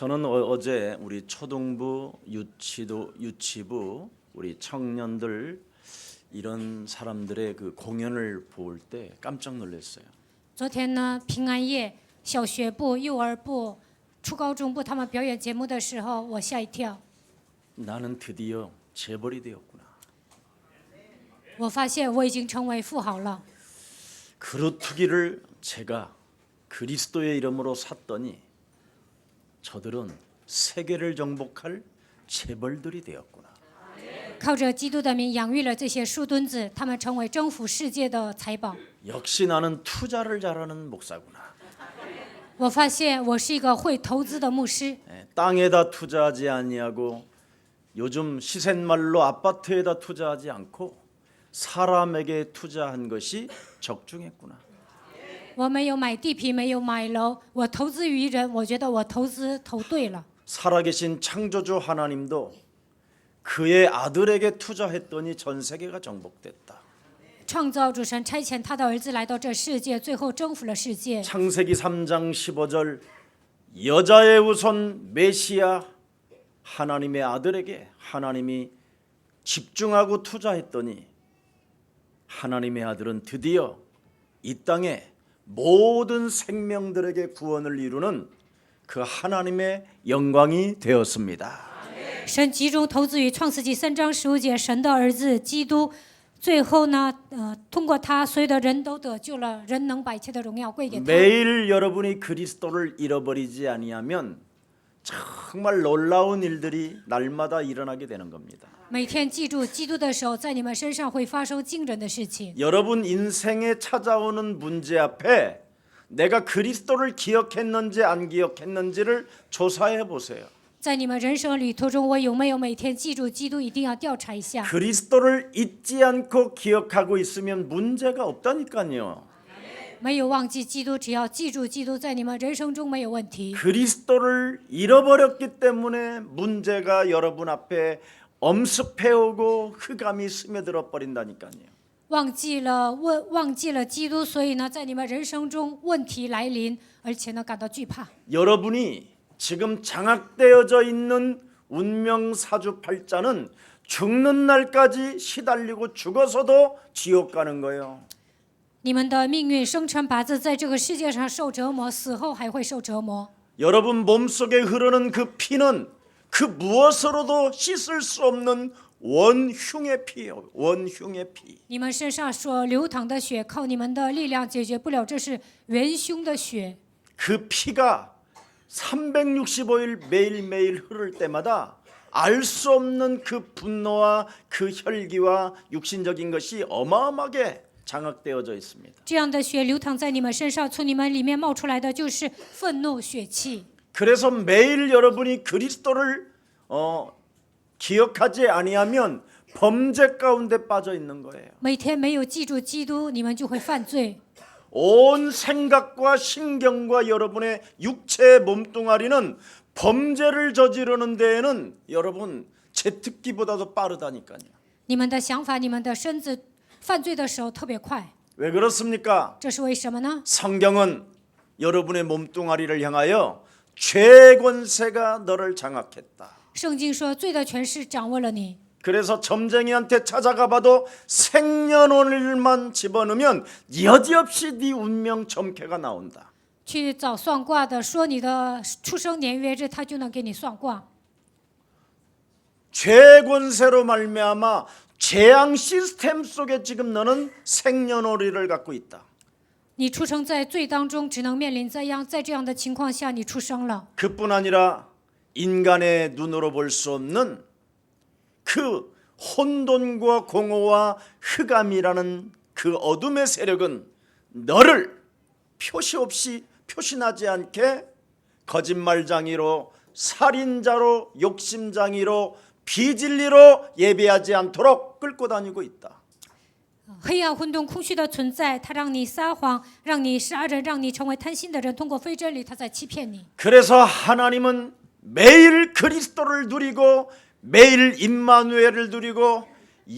저는 어제 우리 초등부, 유치부, 우리 청년들 이런 사람들의 그 공연을 볼 때 깜짝 놀랐어요. 昨天呢，平安夜，小学部、幼儿部、初高中部他们表演节目的时候，我吓一跳。 나는 드디어 재벌이 되었구나. 我发现我已经成为富豪了。 그루트기를 제가 그리스도의 이름으로 샀더니 저들은 세계를 정복할 재벌들이 되었구나. 靠着基督的名养育了这些树墩子，他们成为征服世界的财宝。 역시 나는 투자를 잘하는 목사구나. 我发现我是一个会投资的牧师。 땅에다 투자하지 아니하고 요즘 시센말로 아파트에다 투자하지 않고 사람에게 투자한 것이 적중했구나. 我没有买地皮，没有买楼，我投资于人，我觉得我投对了。 살아계신 창조주 하나님도 그의 아들에게 투자했더니 전 세계가 정복됐다. 创造主神差遣他的儿子来到这世界，最后征服了世界。 창세기 3장 15절 여자의 우선 메시아 하나님의 아들에게 하나님이 집중하고 투자했더니 하나님의 아들은 드디어 이 땅에 모든 생명들에게 구원을 이루는 그 하나님의 영광이 되었습니다. 神集中投资于创世纪3章15节，神的儿子基督，最后呢，通过他，所有的人都得救了，人能把一切的荣耀归给他。 매일 여러분이 그리스도를 잃어버리지 아니하면 정말 놀라운 일들이 날마다 일어나게 되는 겁니다. 每天记住基督的时候，在你们身上会发生惊人的事情。 여러분 인생에 찾아오는 문제 앞에 내가 그리스도를 기억했는지 안 기억했는지를 조사해 보세요. 在你们人生旅途中，我有没有每天记住基督？一定要调查一下。 그리스도를 잊지 않고 기억하고 있으면 문제가 없다니까요. 没有忘记基督，只要记住基督，在你们人生中没有问题。 그리스도를 잃어버렸기 때문에 문제가 여러분 앞에 엄습해오고 흑암이 스며들어 버린다니까요. 忘记了基督，所以呢，在你们人生中问题来临，而且呢，感到惧怕。 여러분이 지금 장악되어져 있는 운명 사주팔자는 죽는 날까지 시달리고 죽어서도 지옥 가는 거예요. 你们的命运生辰八字在这个世界上受折磨，死后还会受折磨。 여러분 몸속에 흐르는 그 피는 그 무엇으로도 씻을 수 없는 원흉의 피예요. 원흉의 피. 你们身上所流淌的血，靠你们的力量解决不了，这是元凶的血。 그 피가 365일 매일매일 흐를 때마다 알 수 없는 그 분노와 그 혈기와 육신적인 것이 어마어마하게 장악되어져 있습니다. 这样的血流淌在你们身上，从你们里面冒出来的就是愤怒血气。 그래서 매일 여러분이 그리스도를 기억하지 아니하면 범죄 가운데 빠져 있는 거예요. 每天没有记住基督，你们就会犯罪。 온 생각과 신경과 여러분의 육체의 몸뚱아리는 범죄를 저지르는 데에는 여러분 제특기보다도 빠르다니까요. 你们的想法，你们的身子犯罪的时候特别快， 왜 그렇습니까? 这是为什么呢？ 성경은 여러분의 몸뚱아리를 향하여 죄 권세가 너를 장악했다. 圣经说，罪的权势掌握了你。 그래서 점쟁이한테 찾아가 봐도 생년월일만 집어넣으면 여지없이 네 운명 점괘가 나온다. 去找算卦的，说你的出生年月日，他就能给你算卦。 죄 권세로 말미암아 재앙 시스템 속에 지금 너는 생년월일을 갖고 있다. 你出生在罪当中，只能面临在这样的情况下，你出生了。 그뿐 아니라 인간의 눈으로 볼 수 없는 그 혼돈과 공허와 흑암이라는 그 어둠의 세력은 너를 표시 없이 표시나지 않게 거짓말장이로 살인자로 욕심장이로 비진리로 예배하지 않도록 끌고 다니고 있다. 黑暗、混沌、空虚的存在，它让你撒谎，让你杀人，让你成为贪心的人。通过非真理，他在欺骗你。 그래서 하나님은 매일 그리스도를 누리고 매일 임마누엘을 누리고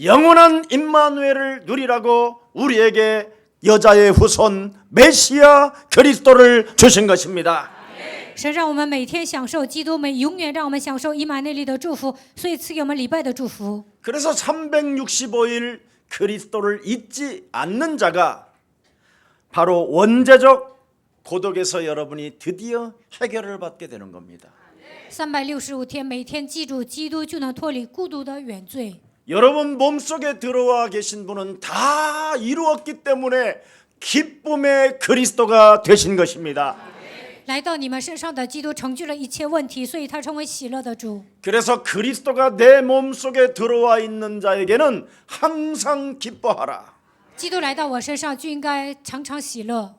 영원한 임마누엘을 누리라고 우리에게 여자의 후손 메시아 그리스도를 주신 것입니다. 神让我们每天享受基督，永远让我们享受以马内利的祝福，所以赐给我们礼拜的祝福。 그래서 365일 그리스도를 잊지 않는 자가 바로 원죄적 고독에서 여러분이 드디어 해결을 받게 되는 겁니다. 365天，每天记住基督，就能脱离孤独的原罪。 여러분 몸속에 들어와 계신 분은 다 이루었기 때문에 기쁨의 그리스도가 되신 것입니다. 来到你们身上的基督成就了一切问题，所以他成为喜乐的主。 그래서 그리스도가 내 몸속에 들어와 있는 자에게는 항상 기뻐하라. 基督来到我身上，就应该常常喜乐。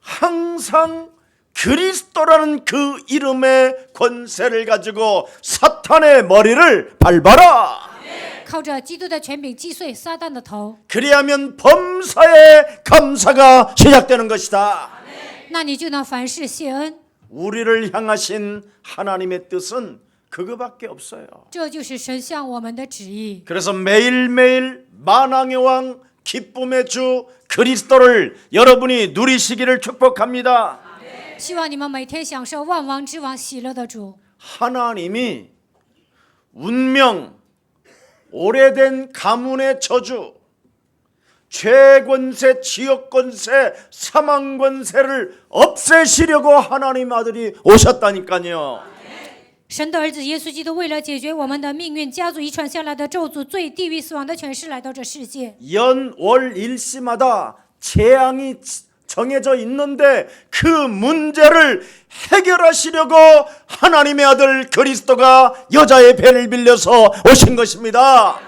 항상 그리스도라는 그 이름의 권세를 가지고 사탄의 머리를 밟아라. 靠着基督的权柄击碎撒旦的头， 그리하면 범사의 감사가 시작되는 것이다. 那你就能凡事谢恩。 우리를 향하신 하나님의 뜻은 그거밖에 없어요. 这就是神向我们的旨意。 그래서 매일매일 만왕의 왕 기쁨의 주 그리스도를 여러분이 누리시기를 축복합니다. 希望你们每天享受万王之王喜乐的主。 하나님이 운명, 오래된 가문의 저주, 죄권세, 지역권세, 사망권세를 없애시려고 하나님 아들이 오셨다니까요. 神的儿子耶稣基督为了解决我们的命运、家族遗传下来的咒诅、罪、地狱、死亡的权势，来到这世界。 연월 일시마다 재앙이 정해져 있는데 그 문제를 해결하시려고 하나님의 아들 그리스도가 여자의 배를 빌려서 오신 것입니다.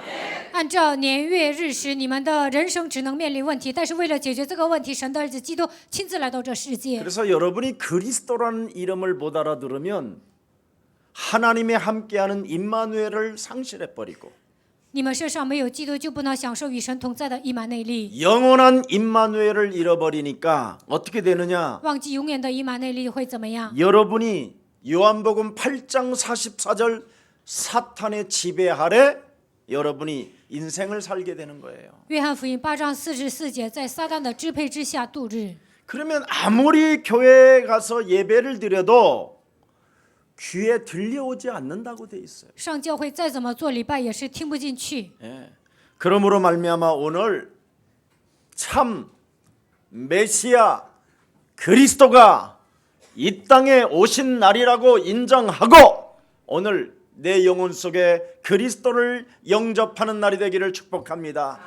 按照年月日时，你们的人生只能面临问题，但是为了解决这个问题，神的儿子基督亲自来到这世界。 그래서 여러분이 그리스도라는 이름을 못 알아들으면 하나님의 함께하는 임마누엘을 상실해 버리고 你们身上没有基督，就不能享受与神同在的以马内利。 영원한 임마누엘을 잃어버리니까 어떻게 되느냐? 忘记永远的以马内利会怎么样？ 여러분이 요한복음 8장 44절 사탄의 지배 아래 여러분이 인생을 살게 되는 거예요. 约翰福音8章44节，在撒旦的支配之下度日。 그러면 아무리 교회에 가서 예배를 드려도 귀에 들려오지 않는다고 돼 있어요. 上教会再怎么做礼拜，也是听不进去。 예. 그러므로 말미암아 오늘 참 메시아 그리스도가 이 땅에 오신 날이라고 인정하고 오늘 내 영혼 속에 그리스도를 영접하는 날이 되기를 축복합니다.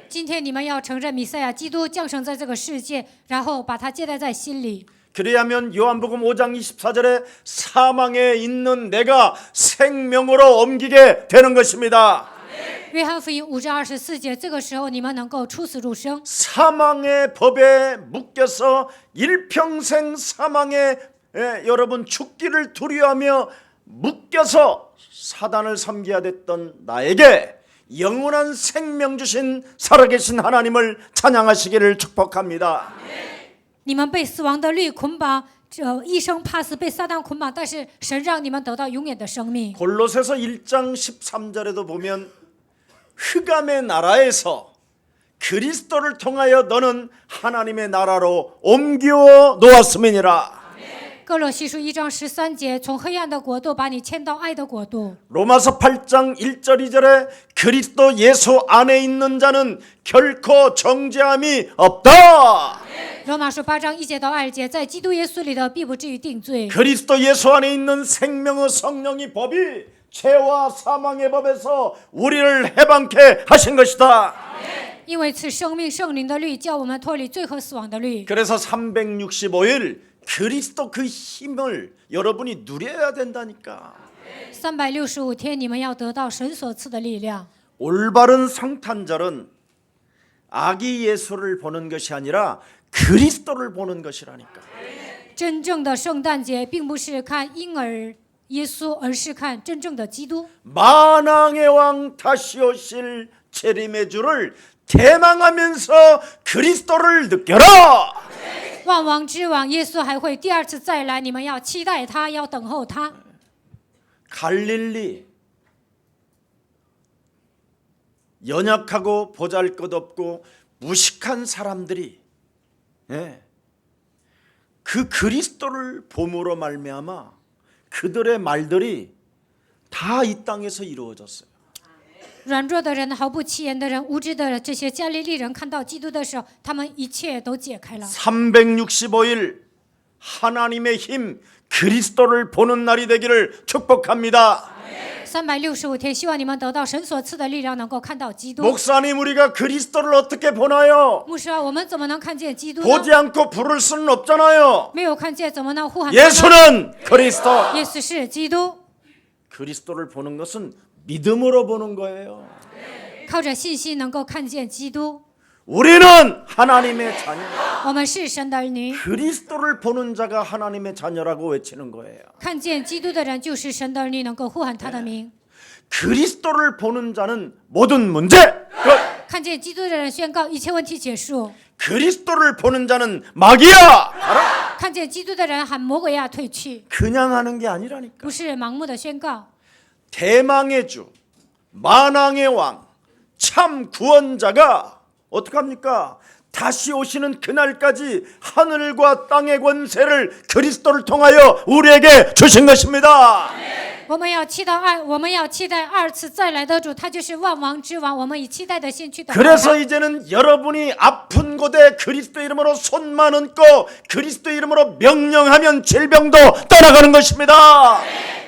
今天你们要承认弥赛亚基督降生在这个世界，然后把他接待在心里。 그래야면 요한복음 5장 24절에 사망에 있는 내가 생명으로 옮기게 되는 것입니다. 约翰福音5章24节，这个时候你们能够出死入生。 사망의 법에 묶여서 일평생 사망에 여러분 죽기를 두려워하며 묶여서 사단을 섬겨야 됐던 나에게 영원한 생명 주신 살아계신 하나님을 찬양하시기를 축복합니다. 你们被死亡的律捆绑，一生怕死，被撒旦捆绑，但是神让你们得到永远的生命。 골로새서 1장 13절에도 보면 흑암의 나라에서 그리스도를 통하여 너는 하나님의 나라로 옮겨 놓았음이니라. 哥罗西书1章13节，从黑暗的国度把你迁到爱的国度。 로마서 8장 1절 2절에 그리스도 예수 안에 있는 자는 결코 정죄함이 없다. 罗马书8章1节到2节，在基督耶稣里的必不至于定罪。 그리스도 예수 안에 있는 생명의 성령의 법이 죄와 사망의 법에서 우리를 해방케 하신 것이다. 因为此生命圣灵的律叫我们脱离罪和死亡的律。 그래서 365일 그리스도 그 힘을 여러분이 누려야 된다니까. 365天，你们要得到神所赐的力量。 올바른 성탄절은 아기 예수를 보는 것이 아니라 그리스도를 보는 것이라니까. 真正的圣诞节并不是看婴儿耶稣，而是看真正的基督。 만왕의 왕 다시 오실 재림의 주를 대망하면서 그리스도를 느껴라. 万王之王耶稣还会第二次再来，你们要期待他，要等候他。 갈릴리 연약하고 보잘것없고 무식한 사람들이 그 그리스도를 봄으로 말미암아 그들의 말들이 다 이 땅에서 이루어졌어요. 软弱的人、毫不起眼的人、无知的这些加利利人看到基督的时候，他们一切都解开了。 365일 하나님의 힘 그리스도를 보는 날이 되기를 축복합니다. 365天，希望你们得到神所赐的力量，能够看到基督。 목사님 우리가 그리스도를 어떻게 보나요? 牧师啊，我们怎么能看见基督呢？ 보지 않고 부를 수는 없잖아요. 没有看见，怎么能呼喊他呢？ 예수는 그리스도. 耶稣是基督， 그리스도를 보는 것은 믿음으로 보는 거예요. 靠着信心能够看见基督。 우리는 하나님의 자녀. 我们是神的儿女， 그리스도를 보는 자가 하나님의 자녀라고 외치는 거예요. 看见基督的人就是神的儿女，能够呼喊他的名。 그리스도를 보는 자는 모든 문제 끝. 看见基督的人宣告一切问题结束。 그리스도를 보는 자는 마귀야 가라. 看见基督的人喊魔鬼呀退去， 그냥 하는 게 아니라니까. 不是盲目的宣告。 대망의 주, 만왕의 왕, 참 구원자가 어떡합니까? 다시 오시는 그날까지 하늘과 땅의 권세를 그리스도를 통하여 우리에게 주신 것입니다. 我们要期待二次再来的主，他就是万王之王。我们以期待的心去等候 그래서 他。 이제는 여러분이 아픈 곳에 그리스도 이름으로 손만 얹고 그리스도 이름으로 명령하면 질병도 떠나가는 것입니다.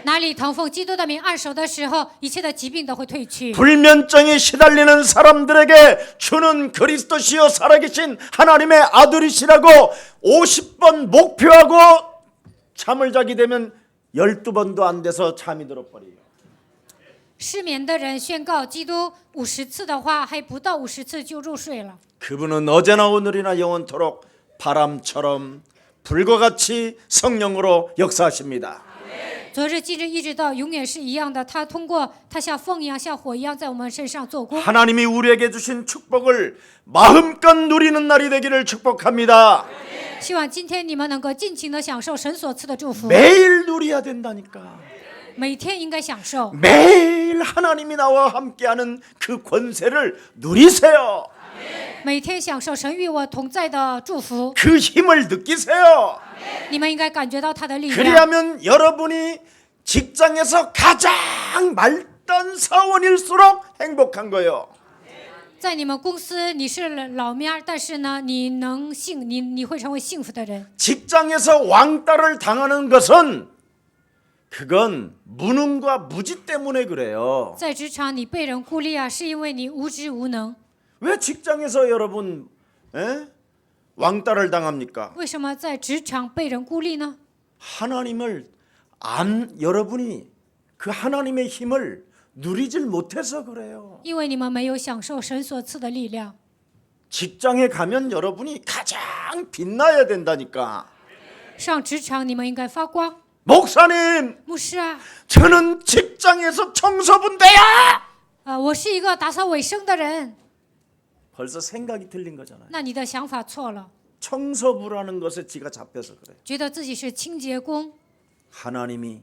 哪里疼奉基督的名按手的时候，一切的疾病都会退去。 불면증에 시달리는 사람들에게 주는 그리스도시여 살아계신 하나님의 아들이시라고 50번 목표하고 잠을 자게 되면 12번도 안 돼서 잠이 들어버려요. 失眠的人宣告基督50次的话，还不到50次就入睡了。 그분은 어제나 오늘이나 영원토록 바람처럼 불과 같이 성령으로 역사하십니다. 昨日、今日一直到永远是一样的。他像风一样，像火一样在我们身上做工。 하나님이 우리에게 주신 축복을 마음껏 누리는 날이 되기를 축복합니다. 希望今天你们能够尽情的享受神所赐的祝福， 매일 누려야 된다니까. 每天应该享受， 매일 하나님이 나와 함께하는 그 권세를 누리세요. 每天享受神与我同在的祝福。 그 힘을 느끼세요. 你们应该感觉到他的力量， 그리하면 여러분이 직장에서 가장 말단 사원일수록 행복한 거예요. 在你们公司你是老面儿，但是呢，你会成为幸福的人。 직장에서 왕따를 당하는 것은 그건 무능과 무지 때문에 그래요. 在职场你被人孤立啊，是因为你无知无能。 왜 직장에서 여러분 왕따를 당합니까? 为什么在职场被人孤立呢？ 하나님을 여러분이 그 하나님의 힘을 누리질 못해서 그래요. 因为你们没有享受神所赐的力量。 직장에 가면 여러분이 가장 빛나야 된다니까. 上职场你们应该发光。 목사님, 牧师啊， 저는 직장에서 청소부인데요. 我是一个打扫卫生的人。 벌써 생각이 틀린 거잖아요. 那你的想法错了， 청소부라는 것에 지가 잡혀서 그래요. 觉得自己是清洁工。 하나님이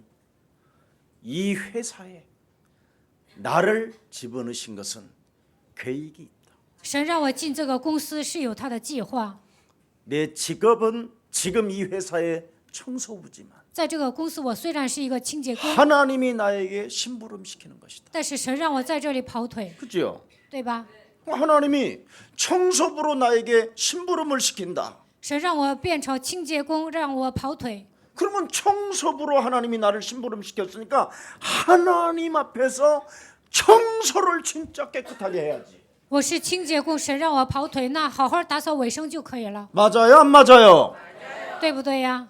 이 회사에 나를 집어넣으신 것은 계획이 있다. 神让我进这个公司是有他的计划。 내 직업은 지금 이 회사의 청소부지만 在这个公司，我虽然是一个清洁工， 하나님이 나에게 심부름시키는 것이다. 但是神让我在这里跑腿， 그죠? 对吧？ 하나님이 청소부로 나에게 심부름을 시킨다. 神让我变成清洁工，让我跑腿。 그러면 청소부로 하나님이 나를 심부름시켰으니까 하나님 앞에서 청소를 진짜 깨끗하게 해야지. 我是清洁工，神让我跑腿，那好好打扫卫生就可以了， 맞아요, 안 맞아요? 对不对呀？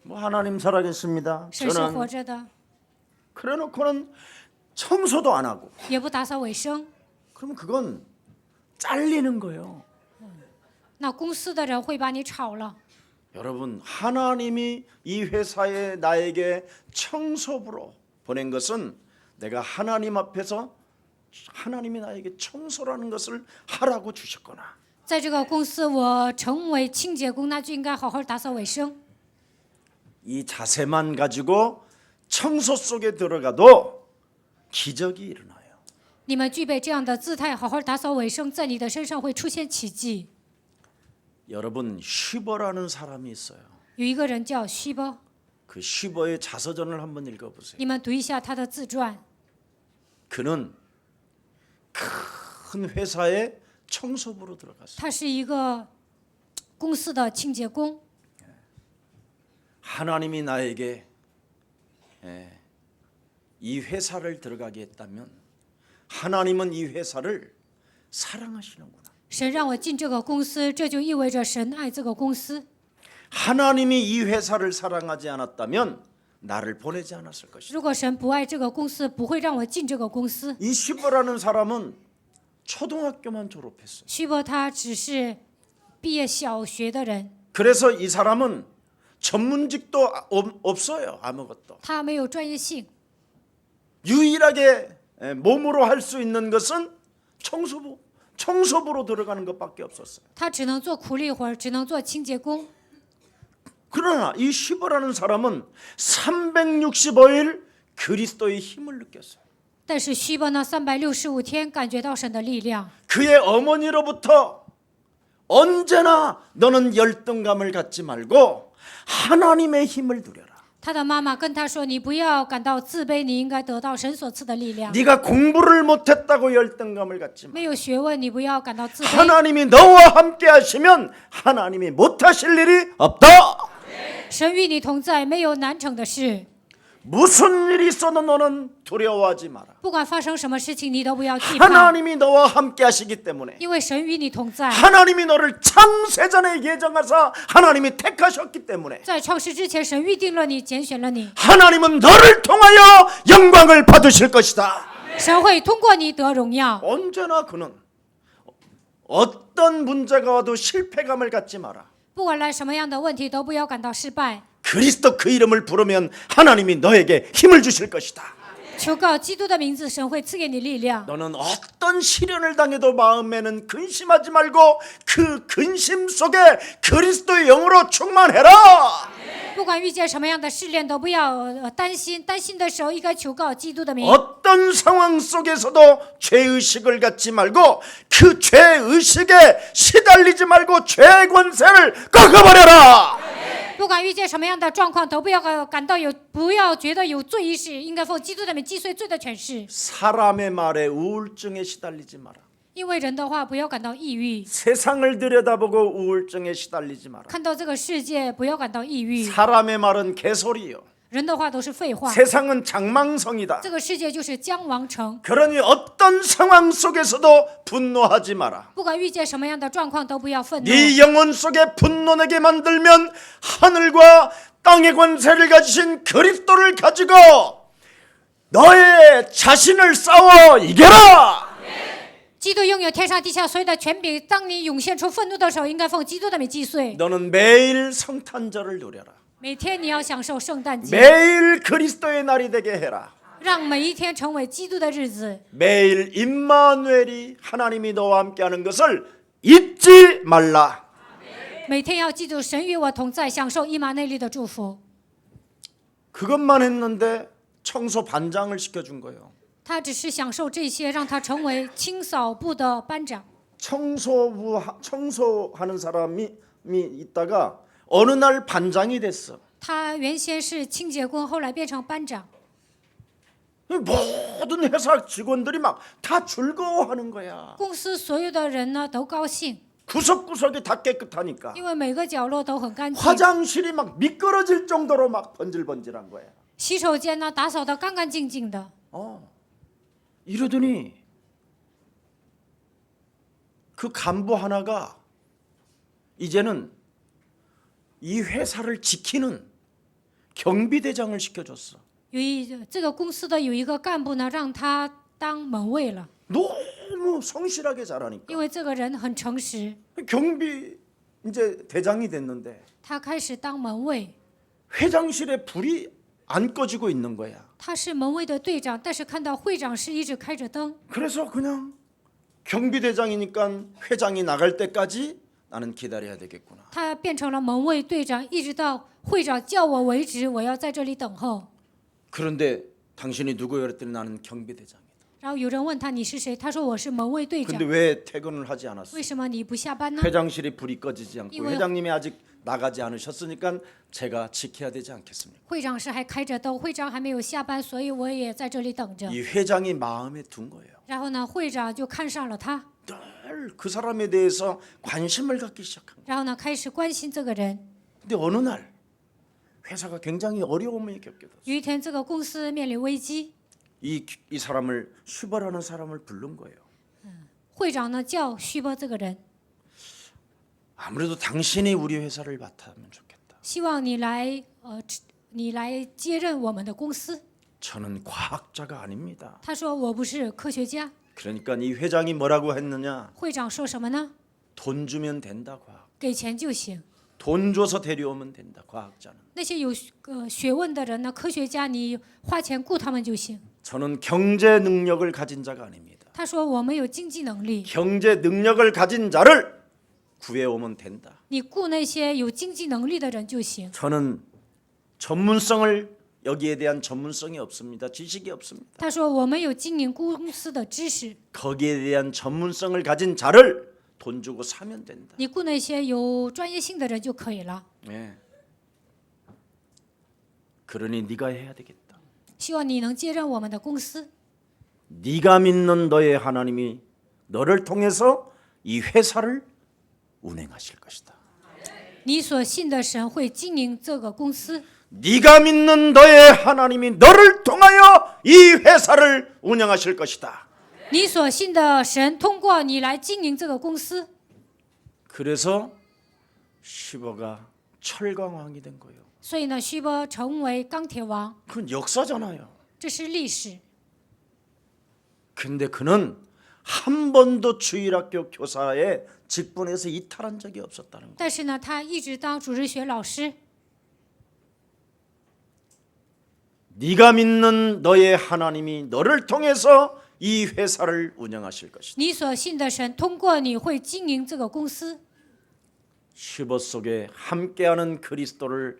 뭐 하나님 살아계십니다. 神是活 저는 着的， 그래놓고는 청소도 안 하고 也不打扫卫生， 그러면 그건 잘리는 거예요. 那公司的人会把你炒了。 여러분, 하나님이 이 회사에 나에게 청소부로 보낸 것은 내가 하나님 앞에서 하나님이 나에게 청소라는 것을 하라고 주셨거나 在这个公司，我成为清洁工，那就应该好好打扫卫生。 이 자세만 가지고 청소 속에 들어가도 기적이 일어나요. 你们具备这样的姿态，好好打扫卫生，在你的身上会出现奇迹。 여러분, 슈버라는 사람이 있어요. 有一个人叫虚波， 그 시버의 자서전을 한번 읽어보세요. 你们读一下他的自传。 그는 큰 회사의 청소부로 들어갔어요. 他是一个公司的清洁工。 하나님이 나에게 이 회사를 들어가게 했다면 하나님은 이 회사를 사랑하시는구나. 神让我进这个公司，这就意味着神爱这个公司。 하나님이 이 회사를 사랑하지 않았다면 나를 보내지 않았을 것이다. 如果神不爱这个公司，不会让我进这个公司。 이 시버라는 사람은 초등학교만 졸업했어요. 虚波他只是毕业小学的人， 그래서 이 사람은 전문직도 없어요. 아무것도. 他没有专业性， 유일하게 몸으로 할 수 있는 것은 청소부로 들어가는 것밖에 없었어요. 他只能做苦力活，只能做清洁工。 그러나 이 시버라는 사람은 365일 그리스도의 힘을 느꼈어요. 但是虚波呢，365天感觉到神的力量。 그의 어머니로부터 언제나 너는 열등감을 갖지 말고 하나님의 힘을 누려라. 他的妈妈跟他说：“你不要感到自卑，你应该得到神所赐的力量。 네가 공부를 못했다고 열등감을 갖지 마. 没有学问，你不要感到自卑。 하나님이 너와 함께 하시면 하나님이 못하실 일이 없다. 神与你同在，没有难成的事。 무슨 일이 있어도 너는 두려워하지 마라. 不管发生什么事情，你都不要惧怕， 하나님이 너와 함께 하시기 때문에 因为神与你同在。 하나님이 너를 창세전에 예정하사 하나님이 택하셨기 때문에 在创世之前，神预定了你，拣选了你， 하나님은 너를 통하여 영광을 받으실 것이다. 神会通过你得荣耀。 언제나 그는 어떤 문제가 와도 실패감을 갖지 마라. 不管来什么样的问题，都不要感到失败。 그리스도 그 이름을 부르면 하나님이 너에게 힘을 주실 것이다. 求告基督的名字，神会赐给你力量。 너는 어떤 시련을 당해도 마음에는 근심하지 말고 그 근심 속에 그리스도의 영으로 충만해라. 不管遇见什么样的试炼，都不要担心。担心的时候，应该求告基督的名。 어떤 상황 속에서도 죄의식을 갖지 말고 그 죄의식에 시달리지 말고 죄의 권세를 꺾어버려라. 不管遇见什么样的状况，都不要不要觉得有罪意识，应该奉基督的名击碎罪的权势。 사람의 말에 우울증에 시달리지 마라. 因为人的话，不要感到抑郁； 세상을 들여다보고 우울증에 시달리지 마라. 看到这个世界，不要感到抑郁。 사람의 말은 개소리요. 人的话都是废话， 세상은 장망성이다. 这个世界就是将亡城。 그러니 어떤 상황 속에서도 분노하지 마라. 不管遇见什么样的状况，都不要愤怒。 네 영혼 속에 분노내게 만들면 하늘과 땅의 권세를 가지신 그리스도를 가지고 너의 자신을 싸워 이겨라. 基督拥有天上地下所有的权柄。当你涌现出愤怒的时候，应该奉基督的名击碎。 너는 매일 성탄절을 누려라. 每天你要享受圣诞节， 매일 그리스도의 날이 되게 해라. 让每一天成为基督的日子。 매일 임마누엘이 하나님이 너와 함께하는 것을 잊지 말라. 每天要记住神与我同在，享受以马内利的祝福。 그것만 했는데 청소 반장을 시켜준 거예요. 他只是享受这些，让他成为清扫部的班长。 청소하는 사람이 있다가 어느 날 반장이 됐어. 他原先是清洁工，后来变成班长。 모든 회사 직원들이 막 다 즐거워하는 거야. 公司所有的人呢都高兴， 구석구석이 다 깨끗하니까. 因为每个角落都很干净。 화장실이 막 미끄러질 정도로 막 번질번질한 거야. 洗手间呢打扫得干干净净的。 이러더니 그 간부 하나가 이제는 이 회사를 지키는 경비대장을 시켜줬어. 这个公司的有一个干部呢，让他当门卫了， 너무 성실하게 잘하니까. 因为这个人很诚实， 경비 이제 대장이 됐는데 他开始当门卫。 회장실에 불이 안 꺼지고 있는 거야. 他是门卫的队长，但是看到会长室一直开着灯， 그래서 그냥 경비대장이니까 회장이 나갈 때까지 나는 기다려야 되겠구나. 他变成了门卫队长，一直到会长叫我为止，我要在这里等候。 그런데 당신이 누구예요? 그랬더니 나는 경비대장이다. 然后有人问他你是谁，他说我是门卫队长 근데 。왜 퇴근을 하지 않았어? 为什么你不下班呢？ 회장실이 불이 꺼지지 않고 이거요? 회장님이 아직 나가지 않으셨으니까 제가 지켜야 되지 않겠습니까? 会长是还开着灯，会长还没有下班，所以我也在这里等着。 이 회장이 마음에 둔 거예요. 然后呢，会长就看上了他， 늘 그 사람에 대해서 관심을 갖기 시작한 거예요. 然后呢开始关心这个人。 근데 어느 날 회사가 굉장히 어려움을 겪게 됐어요. 有一天，这个公司面临危机， 이 사람을 슈버라는 사람을 부른 거예요. 会长呢叫徐波这个人， 아무래도 당신이 우리 회사를 맡으면 좋겠다. 希望你来接任我们的公司。 저는 과학자가 아닙니다. 他说我不是科学家。 그러니까 이 회장이 뭐라고 했느냐? 会长说什么呢？ 돈 주면 된다, 과학. 给钱就行。 돈 줘서 데려오면 된다, 과학자는. 那些有学问的人呢，科学家你花钱雇他们就行。 저는 경제 능력을 가진 자가 아닙니다. 他说我们有经济能力， 경제 능력을 가진 자를 구해오면 된다. 你雇那些有经济能力的人就行。 저는 전문성을 여기에 대한 전문성이 없습니다. 지식이 없습니다. 他说我们有经营公司的知识， 거기에 대한 전문성을 가진 자를 돈 주고 사면 된다. 你雇那些有专业性的人就可以了。 네. 그러니 네가 해야 되겠다. 希望你能接任我们的公司。 네가 믿는 너의 하나님이 너를 통해서 이 회사를 운행하실 것이다. 你所信的神会经营这个公司， 네가 믿는 너의 하나님이 너를 통하여 이 회사를 운영하실 것이다. 你所信的神通过你来经营这个公司。 그래서 시버가 철강왕이 된 거예요. 所以呢，徐波成为钢铁王， 그건 역사잖아요. 这是历史。 근데 그는 한 번도 주일학교 교사의 직분에서 이탈한 적이 없었다는 거예요. 但是呢，他一直当主日学老师。 네가 믿는 너의 하나님이 너를 통해서 이 회사를 운영하실 것이다. 你所信的神通过你会经营这个公司。 시버 속에 함께하는 그리스도를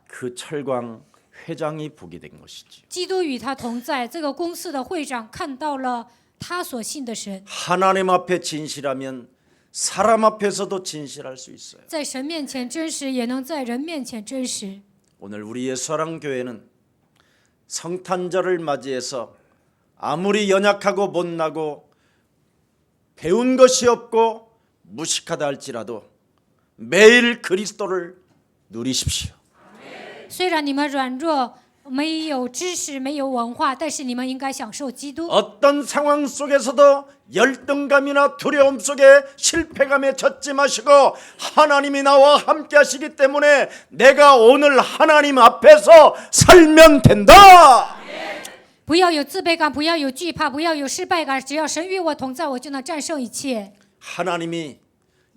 그 철광 회장이 보게 된 것이지. 基督与他同在，这个公司的会长看到了他所信的神， 하나님 앞에 진실하면 사람 앞에서도 진실할 수 있어요. 在神面前真实，也能在人面前真实。 오늘 우리의 사랑교회는 성탄절을 맞이해서 아무리 연약하고 못나고 배운 것이 없고 무식하다 할지라도 매일 그리스도를 누리십시오. 虽然你们软弱，没有知识，没有文化，但是你们应该享受基督。 어떤 상황 속에서도 열등감이나 두려움 속에 실패감에 젖지 마시고 하나님이 나와 함께 하시기 때문에 내가 오늘 하나님 앞에서 살면 된다. 不要有自卑感，不要有惧怕，不要有失败感。只要神与我同在，我就能战胜一切。 하나님이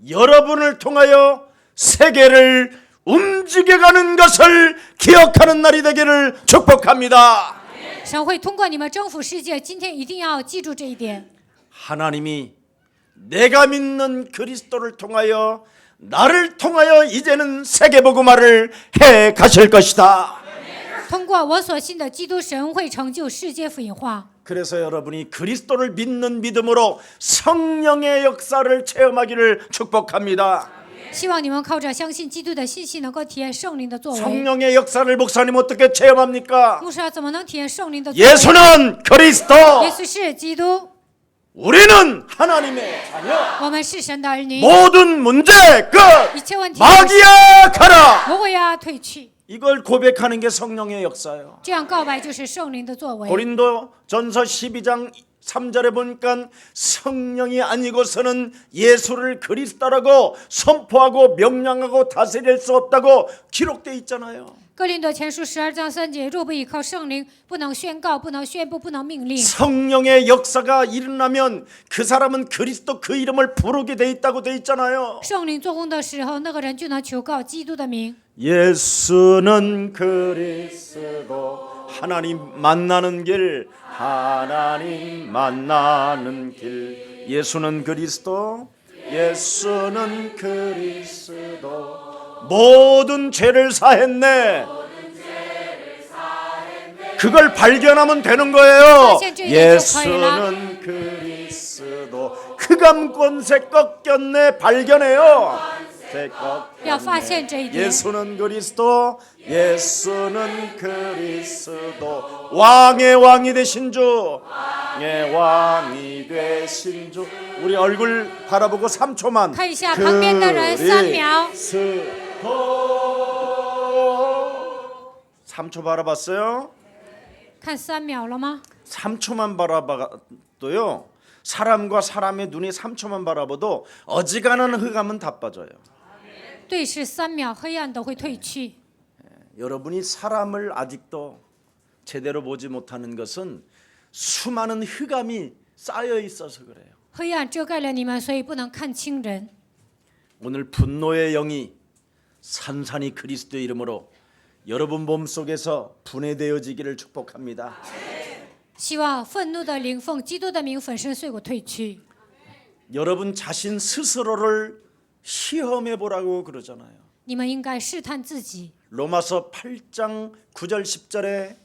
여러분을 통하여 세계를 움직여가는 것을 기억하는 날이 되기를 축복합니다. 神会通过你们征服世界，今天一定要记住这一点。 하나님이 내가 믿는 그리스도를 통하여 나를 통하여 이제는 세계복음화를 해 가실 것이다. 通过我所信的基督，神会成就世界福音化。 그래서 여러분이 그리스도를 믿는 믿음으로 성령의 역사를 체험하기를 축복합니다. 希望你们靠着相信基督的信息，能够体验圣灵的作为。 성령의 역사를 목사님 어떻게 체험합니까? 牧师怎么能体验圣灵的作为？ 예수는 그리스도, 耶稣是基督， 우리는 하나님의 자녀. 我们是神的儿女， 모든 문제 끝. 一切问题 마귀야 가라. 魔鬼啊退去。 이걸 고백하는 게 성령의 역사예요. 这样告白就是圣灵的作为。 고린도전서 12장 3절에 보니까 성령이 아니고서는 예수를 그리스도라고 선포하고 명령하고 다스릴 수 없다고 기록되어 있잖아요. 哥林多前书12章3节，若不依靠圣灵，不能宣告，不能宣布，不能命令。 성령의 역사가 일어나면 그 사람은 그리스도 그 이름을 부르게 돼 있다고 돼 있잖아요. 圣灵做工的时候，那个人就能求告基督的名。 예수는 그리스도 하나님 만나는 길 하나님 만나는 길 예수는 그리스도 예수는 그리스도 모든 죄를 사했네. 그걸 발견하면 되는 거예요. 예수는 그리스도 흑암 권세 꺾였네. 발견해요. 要发现这一点。 예수는 그리스도, 예수는 그리스도, 왕의 왕이 되신 주, 예, 왕이 되신 주. 우리 얼굴 바라보고 3초만. 看一下旁边的人3秒。 3초 바라봤어요? 看3秒了吗？ 3초만 바라봐도요, 사람과 사람의 눈이 3초만 바라봐도 어지간한 흑암은 다 빠져요. 对视3秒，黑暗都会退去。 여러분이 사람을 아직도 제대로 보지 못하는 것은 수많은 흑암이 쌓여 있어서 그래요. 黑暗遮盖了你们，所以不能看清人。 오늘 분노의 영이 산산이 그리스도의 이름으로 여러분 몸속에서 분해되어지기를 축복합니다. 希望愤怒的灵奉基督的名粉身碎骨退去。 여러분 자신 스스로를 시험해 보라고 그러잖아요. 你们应该试探自己。 로마서 8장 9절 10절에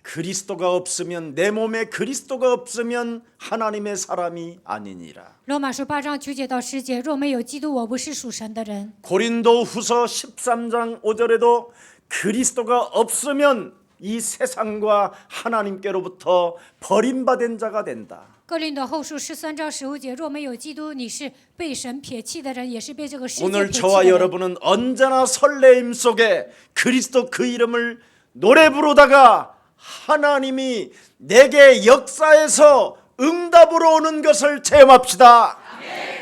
그리스도가 없으면 내 몸에 그리스도가 없으면 하나님의 사람이 아니니라. 罗马书8章9节到10节，若没有基督，我不是属神的人。 고린도후서 13장 5절에도 그리스도가 없으면 이 세상과 하나님께로부터 버림받은 자가 된다. 哥林多后书13章15节，若没有基督，你是被神撇弃的人，也是被这个世界 오늘 撇弃 저와 的人。 여러분은 언제나 설레임 속에 그리스도 그 이름을 노래 부르다가 하나님이 내게 역사에서 응답으로 오는 것을 체험합시다.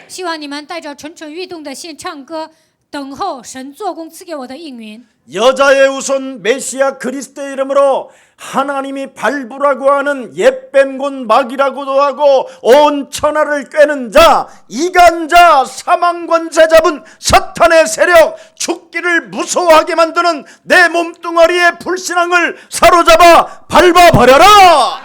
希望你们带着蠢蠢欲动的心唱歌，等候神做工赐给我的应允。 여자의 우선 메시아 그리스도의 이름으로 하나님이 발부라고 하는 옛뱀곤 마귀라고도 하고 온 천하를 꿰는 자, 이간자, 사망권세 잡은 사탄의 세력, 죽기를 무서워하게 만드는 내 몸뚱아리의 불신앙을 사로잡아 밟아버려라.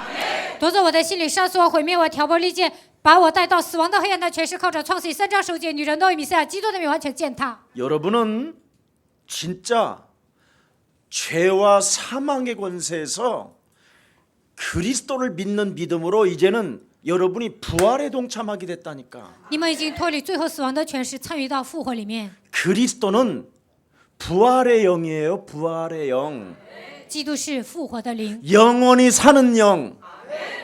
夺走我的心里，杀死我，毁灭我，挑拨离间，把我带到死亡的黑暗的权势，靠着创世记3章9节，女人都以米赛亚基督的名完全践踏。 여러분은 진짜 죄와 사망의 권세에서 그리스도를 믿는 믿음으로 이제는 여러분이 부활에 동참하게 됐다니까. 你们已经脱离最后死亡的权势，参与到复活里面。 그리스도는 부활의 영이에요. 부활의 영. 基督是复活的灵， 영원히 사는 영.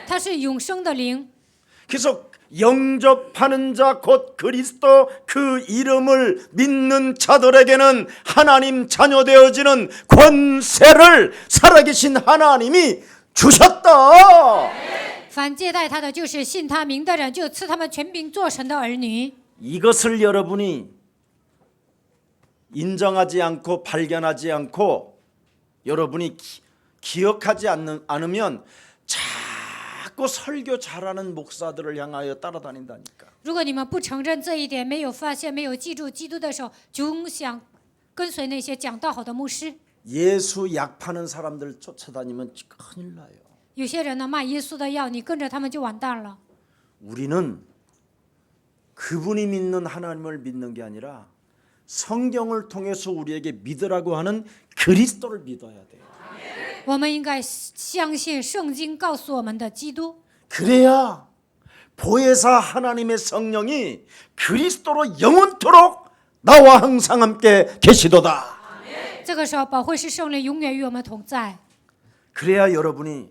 他是永生的灵。 그래서 영접하는 자 곧 그리스도 그 이름을 믿는 자들에게는 하나님 자녀 되어지는 권세를 살아계신 하나님이 주셨다. 凡接待他的，就是信他名的人，就赐他们权柄做神的儿女。 이것을 여러분이 인정하지 않고 발견하지 않고 여러분이 기억하지 않으면 자꾸 설교 잘하는 목사들을 향하여 따라다닌다니까. 如果你们不承认这一点，没有发现，没有记住基督的时候，总想跟随那些讲道好的牧师。 예수 약 파는 사람들 쫓아다니면 큰일 나요. 有些人呢卖耶稣的药，你跟着他们就完蛋了。 우리는 그분이 믿는 하나님을 믿는 게 아니라 성경을 통해서 우리에게 믿으라고 하는 그리스도를 믿어야 돼요. 我们应该相信圣经告诉我们的基督， 그래야 보혜사 하나님의 성령이 그리스도로 영원토록 나와 항상 함께 계시도다. 这个时候保惠师圣灵永远与我们同在。 그래야 여러분이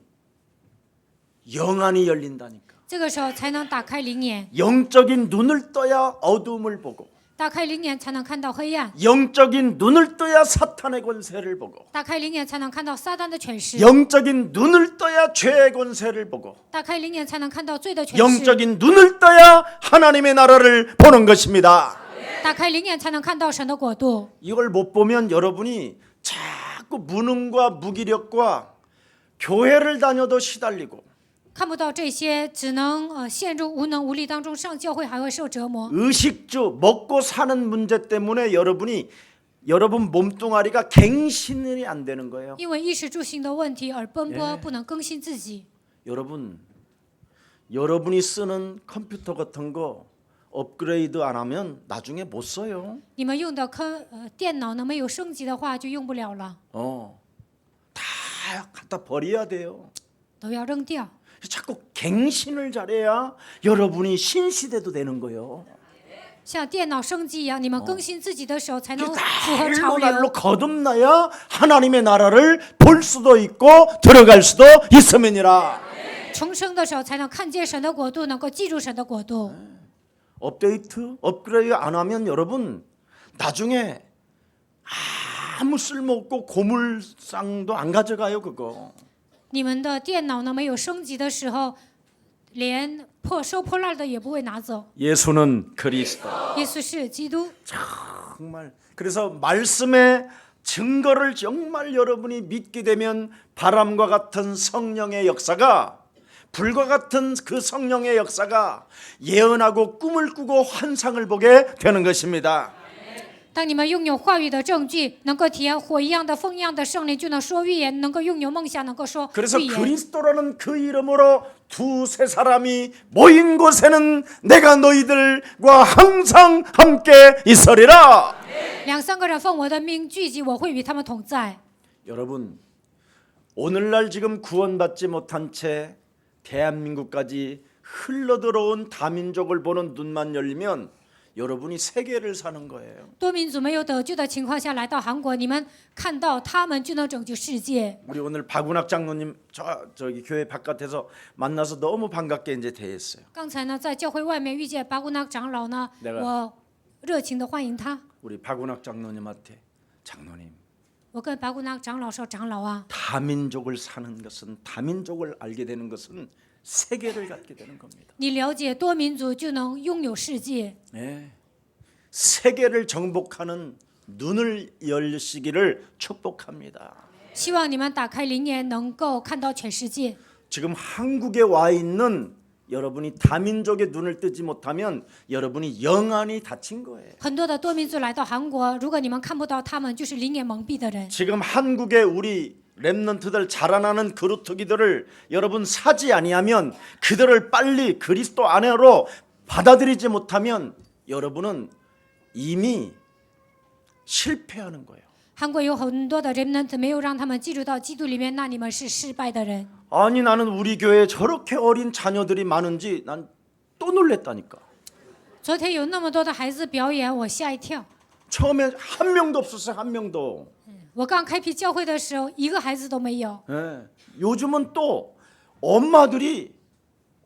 영안이 열린다니까. 这个时候才能打开灵眼， 영적인 눈을 떠야 어둠을 보고 打开灵眼才能看到黑暗， 영적인 눈을 떠야 사탄의 권세를 보고 打开灵眼才能看到撒旦的权势， 영적인 눈을 떠야 죄의 권세를 보고 打开灵眼才能看到罪的权势， 영적인 눈을 떠야 하나님의 나라를 보는 것입니다. 打开灵眼才能看到神的国度。 이걸 못 보면 여러분이 자꾸 무능과 무기력과 교회를 다녀도 시달리고 看不到这些，只能陷入无能无力当中，上教会还会受折磨。 의식주 먹고 사는 문제 때문에 여러분 몸뚱아리가 갱신이 안 되는 거예요. 因为衣食住行的问题而奔波，不能更新自己。 여러분이 쓰는 컴퓨터 같은 거 업그레이드 안 하면 나중에 못 써요. 你们用的电脑呢，没有升级的话就用不了了， 다 갖다 버려야 돼요. 都要扔掉。 자꾸 갱신을 잘해야 여러분이 신시대도 되는 거예요. 像电脑升级一样，你们更新自己的时候才能 이게 符合潮 날로 날로 流。 거듭나야 하나님의 나라를 볼 수도 있고 들어갈 수도 있음이니라. 重生的时候才能看见神的国度，能够记住神的国度。 업데이트, 업그레이드 안 하면 여러분 나중에 아무 쓸모없고 고물상도 안 가져가요 그거. 你们的电脑呢没有升级的时候，连收破烂的也不会拿走。 예수는 그리스도. 耶稣是基督， 정말 그래서 말씀의 증거를 정말 여러분이 믿게 되면 바람과 같은 성령의 역사가 불과 같은 그 성령의 역사가 예언하고 꿈을 꾸고 환상을 보게 되는 것입니다. 当你们拥有话语的证据，能够体验火一样的风一样的圣灵，就能说预言，能够拥有梦想，能够说 그래서 预言。 그리스도라는 그 이름으로 두세 사람이 모인 곳에는 내가 너희들과 항상 함께 있으리라. 两三个人奉我的名聚集，我会与他们同在。 여러분 오늘날 지금 구원받지 못한 채 대한민국까지 흘러들어온 다민족을 보는 눈만 열리면 여러분이 세계를 사는 거예요. 多民族没有得救的情况下来到韩国，你们看到他们就能拯救世界。 우리 오늘 박운학 장로님 저기 교회 바깥에서 만나서 너무 반갑게 이제 대했어요. 刚才呢，在教会外面遇见巴古纳长老呢， 내가 我热情的欢迎他。 우리 박운학 장로님한테 장로님 我跟巴古纳长老说：“长老啊， 다민족을 사는 것은 다민족을 알게 되는 것은 세계를 갖게 되는 겁니다. 你了解多民族就能拥有世界。 네. 세계를 정복하는 눈을 열시기를 축복합니다. 希望你们打开灵眼，能够看到全世界。 지금 한국에 와 있는 여러분이 다민족의 눈을 뜨지 못하면 여러분이 영안이 닫힌 거예요. 很多的多民族来到韩国，如果你们看不到他们，就是灵眼蒙蔽的人。 지금 한국에 우리 렘넌트들 자라나는 그루터기들을 여러분 사지 아니하면 그들을 빨리 그리스도 안으로 받아들이지 못하면 여러분은 이미 실패하는 거예요. 韩国有很多的人呢，没有让他们记住到基督里面，那你们是失败的人。 아니 나는 우리 교회에 저렇게 어린 자녀들이 많은지 난 또 놀랬다니까. 昨天有那么多的孩子表演，我吓一跳。 처음에 한 명도 없었어요. 한 명도. 我刚开辟教会的时候，一个孩子都没有。 예. 요즘은 또 엄마들이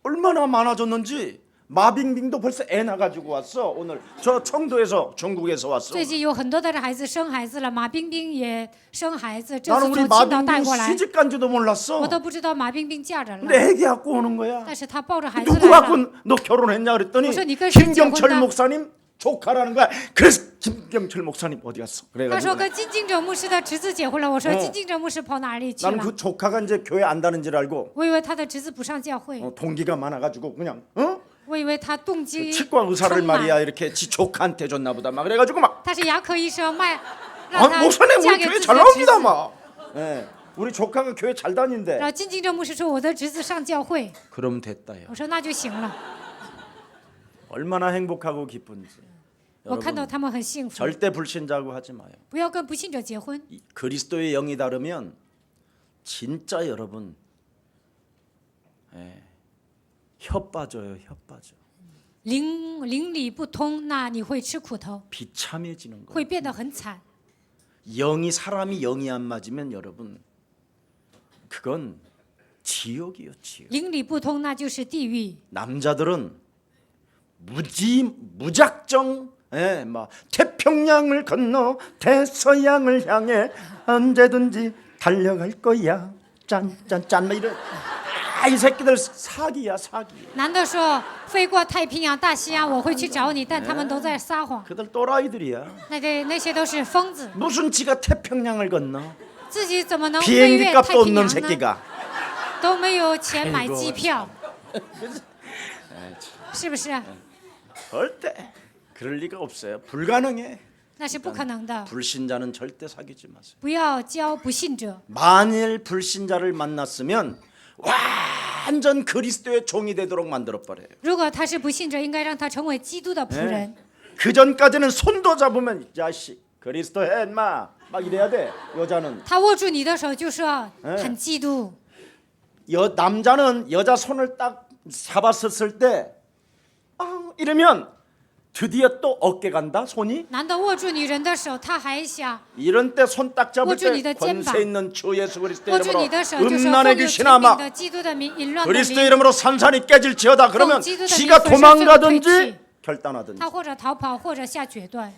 얼마나 많아졌는지 마빙빙도 벌써 애 낳아가지고 왔어. 오늘 저 청도에서 중국에서 왔어. 最近有很多的孩子生孩子了，马冰冰也生孩子，这次 나는 从 우리 青岛带 마빙빙 过来， 시집 간지도 我 몰랐어. 都不知道马冰冰嫁人了。 근데 애기 갖고 오는 거야. 但是她抱着孩子 누구 来了。 갖고 너 결혼했냐 그랬더니 무슨 니가 실제 김경철 혼자- 목사님 조카라는 거야. 그래서 김경철 목사님 어디 갔어? 他 그래가지고 说跟金敬哲牧师的侄子结婚了。我说金敬哲牧师跑哪里去 나는 了？ 그 조카가 이제 교회 안 다는 줄 알고 我以为他的侄子不上教会， 동기가 많아가지고 그냥 어? 我以为他动机 치과 의사를 充满。 말이야 이렇게 지 조카한테 줬나 보다 막 그래가지고 막 他是牙科医生，让 아, 他 목사님 嫁 우리 给 교회 自己 잘 的侄 나옵니다 子。 막. 예, 우리 조카가 교회 잘 다닌대. 然后金敬哲牧师说我的侄子上教会， 그럼 됐다요. 我说那就行了。 얼마나 행복하고 기쁜지. 我看到 여러분 他们很幸福。 절대 불신자고 하지 마요. 不要跟不信者结婚。 그리스도의 영이 다르면 진짜 여러분 혀 빠져요. 혀 빠져. 灵里不通，那你会吃苦头， 비참해지는 거예요. 会变得很惨。 영이 사람이 영이 안 맞으면 여러분 그건 지옥이요 지옥. 灵里不通，那就是地狱。 남자들은 무작정 막 태평양을 건너 대서양을 향해 언제든지 달려갈 거야 짠짠짠 막 이런 이 새끼들 사기야 사기. 男的说飞过太平洋、大西洋，我会去找你，但他们都在撒谎。 그들 또라이들이야. 那些都是疯子， 무슨 지가 태평양을 건너 自己怎么能飞 비행기 越太 값도 平 없는 洋呢？ 새끼가. 都没有钱买 아이고 机票，是不是？ 절대 그럴 리가 없어요. 불가능해. 那是不可能的。 불신자는 절대 사귀지 마세요. 不要交不信者。 만일 불신자를 만났으면 완전 그리스도의 종이 되도록 만들어 버려요. 如果他是不信者，应该让他成为基督的仆人。 그 전까지는 손도 잡으면 이 자식 그리스도 해 인마 막 이래야 돼. 여자는 他握住你的手就说很基督， 남자는 여자 손을 딱 잡았었을 때 이러면 드디어 또 어깨 간다 손이? 难道握住你人的手，他还想 이런 때 손 딱 잡을 때 워준이의肩膀. 권세 있는 주 예수 그리스도 握住 이름으로 你的手，就说奉 음란의 有 귀신 权柄 아마 的基督的名，淫乱的 그리스도 灵， 이름으로 산산이 깨질지어다. 그러면 기도의 지가 명분을 도망가든지 설득했지. 결단하든지 他或者逃跑，或者下决断。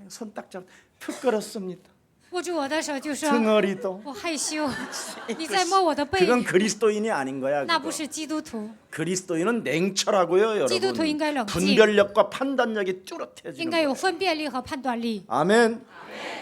손 딱 잡. 부끄럽습니다. 握住我的手就说 등어리도 我害羞，你在摸我的背， 그건 그리스도인이 아닌 거야. 那 그거. 不是基督徒。 그리스도인은 냉철하고요, 기도도 여러분. 인간의 렁지. 분별력과 판단력이 应 뚜렷해지는 该有 거예요. 分辨力和判断力。 아멘.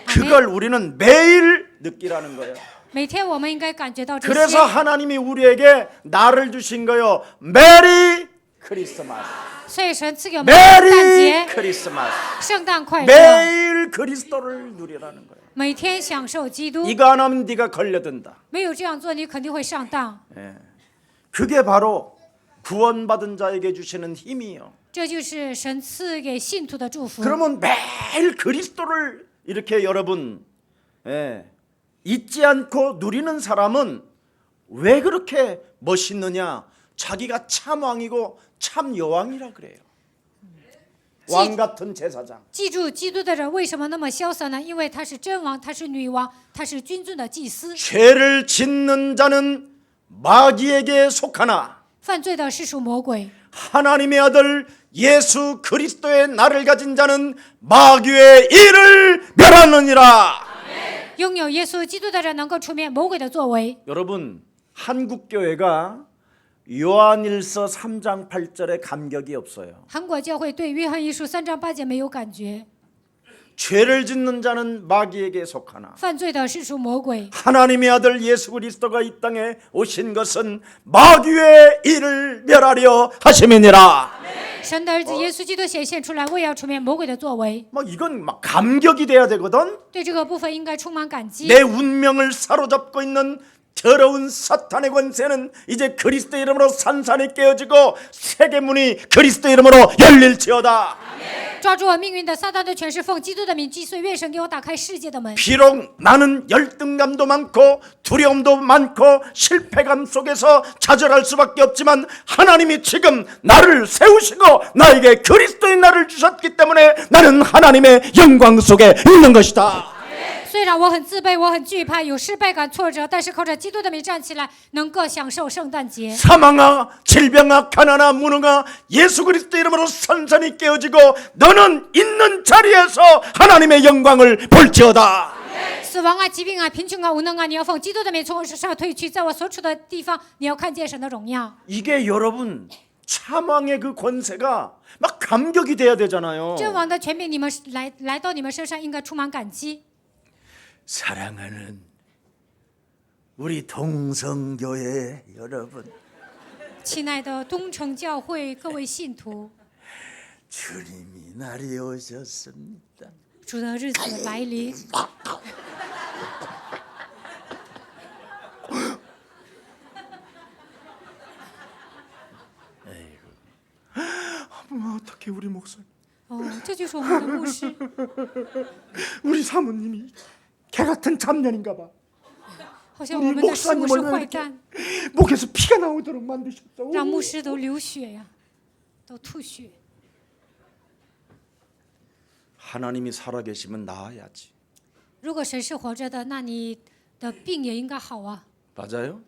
그걸 우리는 매일 느끼라는 거예요. 每天我们应该感觉到这 그래서 些， 하나님이 우리에게 나를 주신 거요. 메리 크리스마스. 所以神赐给我们圣诞 메리 节、 크리스마스. 圣诞快乐， 매일 그리스도를 누리라는 거예요. 每天享受基督。 이거 안 하면 네가 걸려든다. 没有这样做，你肯定会上当。 그게 바로 구원받은 자에게 주시는 힘이요. 这就是神赐给信徒的祝福。 그러면 매일 그리스도를 이렇게 여러분 잊지 않고 누리는 사람은 왜 그렇게 멋있느냐? 자기가 참 왕이고 참 여왕이라 그래요. 왕 같은 제사장. 记住，基督的人为什么那么潇洒呢？因为他是真王，他是女王，他是君尊的祭司。 죄를 짓는 자는 마귀에게 속하나 犯罪的是属魔鬼， 하나님의 아들 예수 그리스도의 나를 가진 자는 마귀의 일을 멸하느니라. 拥有耶稣基督的人能够出面魔鬼的作为。 여러분, 한국 교회가 요한일서 3장 8절에 감격이 없어요. 韩国教会对约翰一书3章8节没有感觉， 죄를 짓는 자는 마귀에게 속하나 犯罪的是属魔鬼。 하나님의 아들 예수 그리스도가 이 땅에 오신 것은 마귀의 일을 멸하려 하심이니라. 神的儿子耶稣基督显现出来，为要出面魔鬼的作为。 막 이건 막 감격이 돼야 되거든. 对这个部分应该充满感激。 내 운명을 사로잡고 있는 더러운 사탄의 권세는 이제 그리스도 이름으로 산산이 깨어지고 세계문이 그리스도 이름으로 열릴지어다. 抓住我命运的撒旦的权势，奉基督的名击碎。愿神给我打开世界的门。 비록 나는 열등감도 많고 두려움도 많고 실패감 속에서 좌절할 수밖에 없지만 하나님이 지금 나를 세우시고 나에게 그리스도의 나를 주셨기 때문에 나는 하나님의 영광 속에 있는 것이다. 虽然我很自卑，我很惧怕，有失败感、挫折，但是靠着基督的名站起来，能够享受圣诞节。 사망아 질병아 가난아 무능아 예수 그리스도 이름으로 산산이 깨어지고 너는 있는 자리에서 하나님의 영광을 볼지어다. 死亡啊、疾病啊、贫穷啊、无能啊，你要奉基督的名从我身上退去，在我所处的地方，你要看见神的荣耀。 이게 여러분 참왕의 그 권세가 막 감격이 돼야 되잖아요. 真王的权柄，你们来到你们身上，应该充满感激。 사랑하는 우리 동성교회 여러분, 亲爱的东城教会各位信徒， 주님이 날이 오셨습니다. 主的日子来临。 어떻게 우리 목사님, 哦，这就是我们的牧师。 우리 사모님이 개 같은 잡년인가 봐. 好像我们的师母是坏蛋， 목에서 피가 나오도록 만드셨어. 让牧师都流血呀，都吐血。 하나님이 살아계시면 나아야지. 如果神是活着的，那你的病也应该好啊， 맞아요?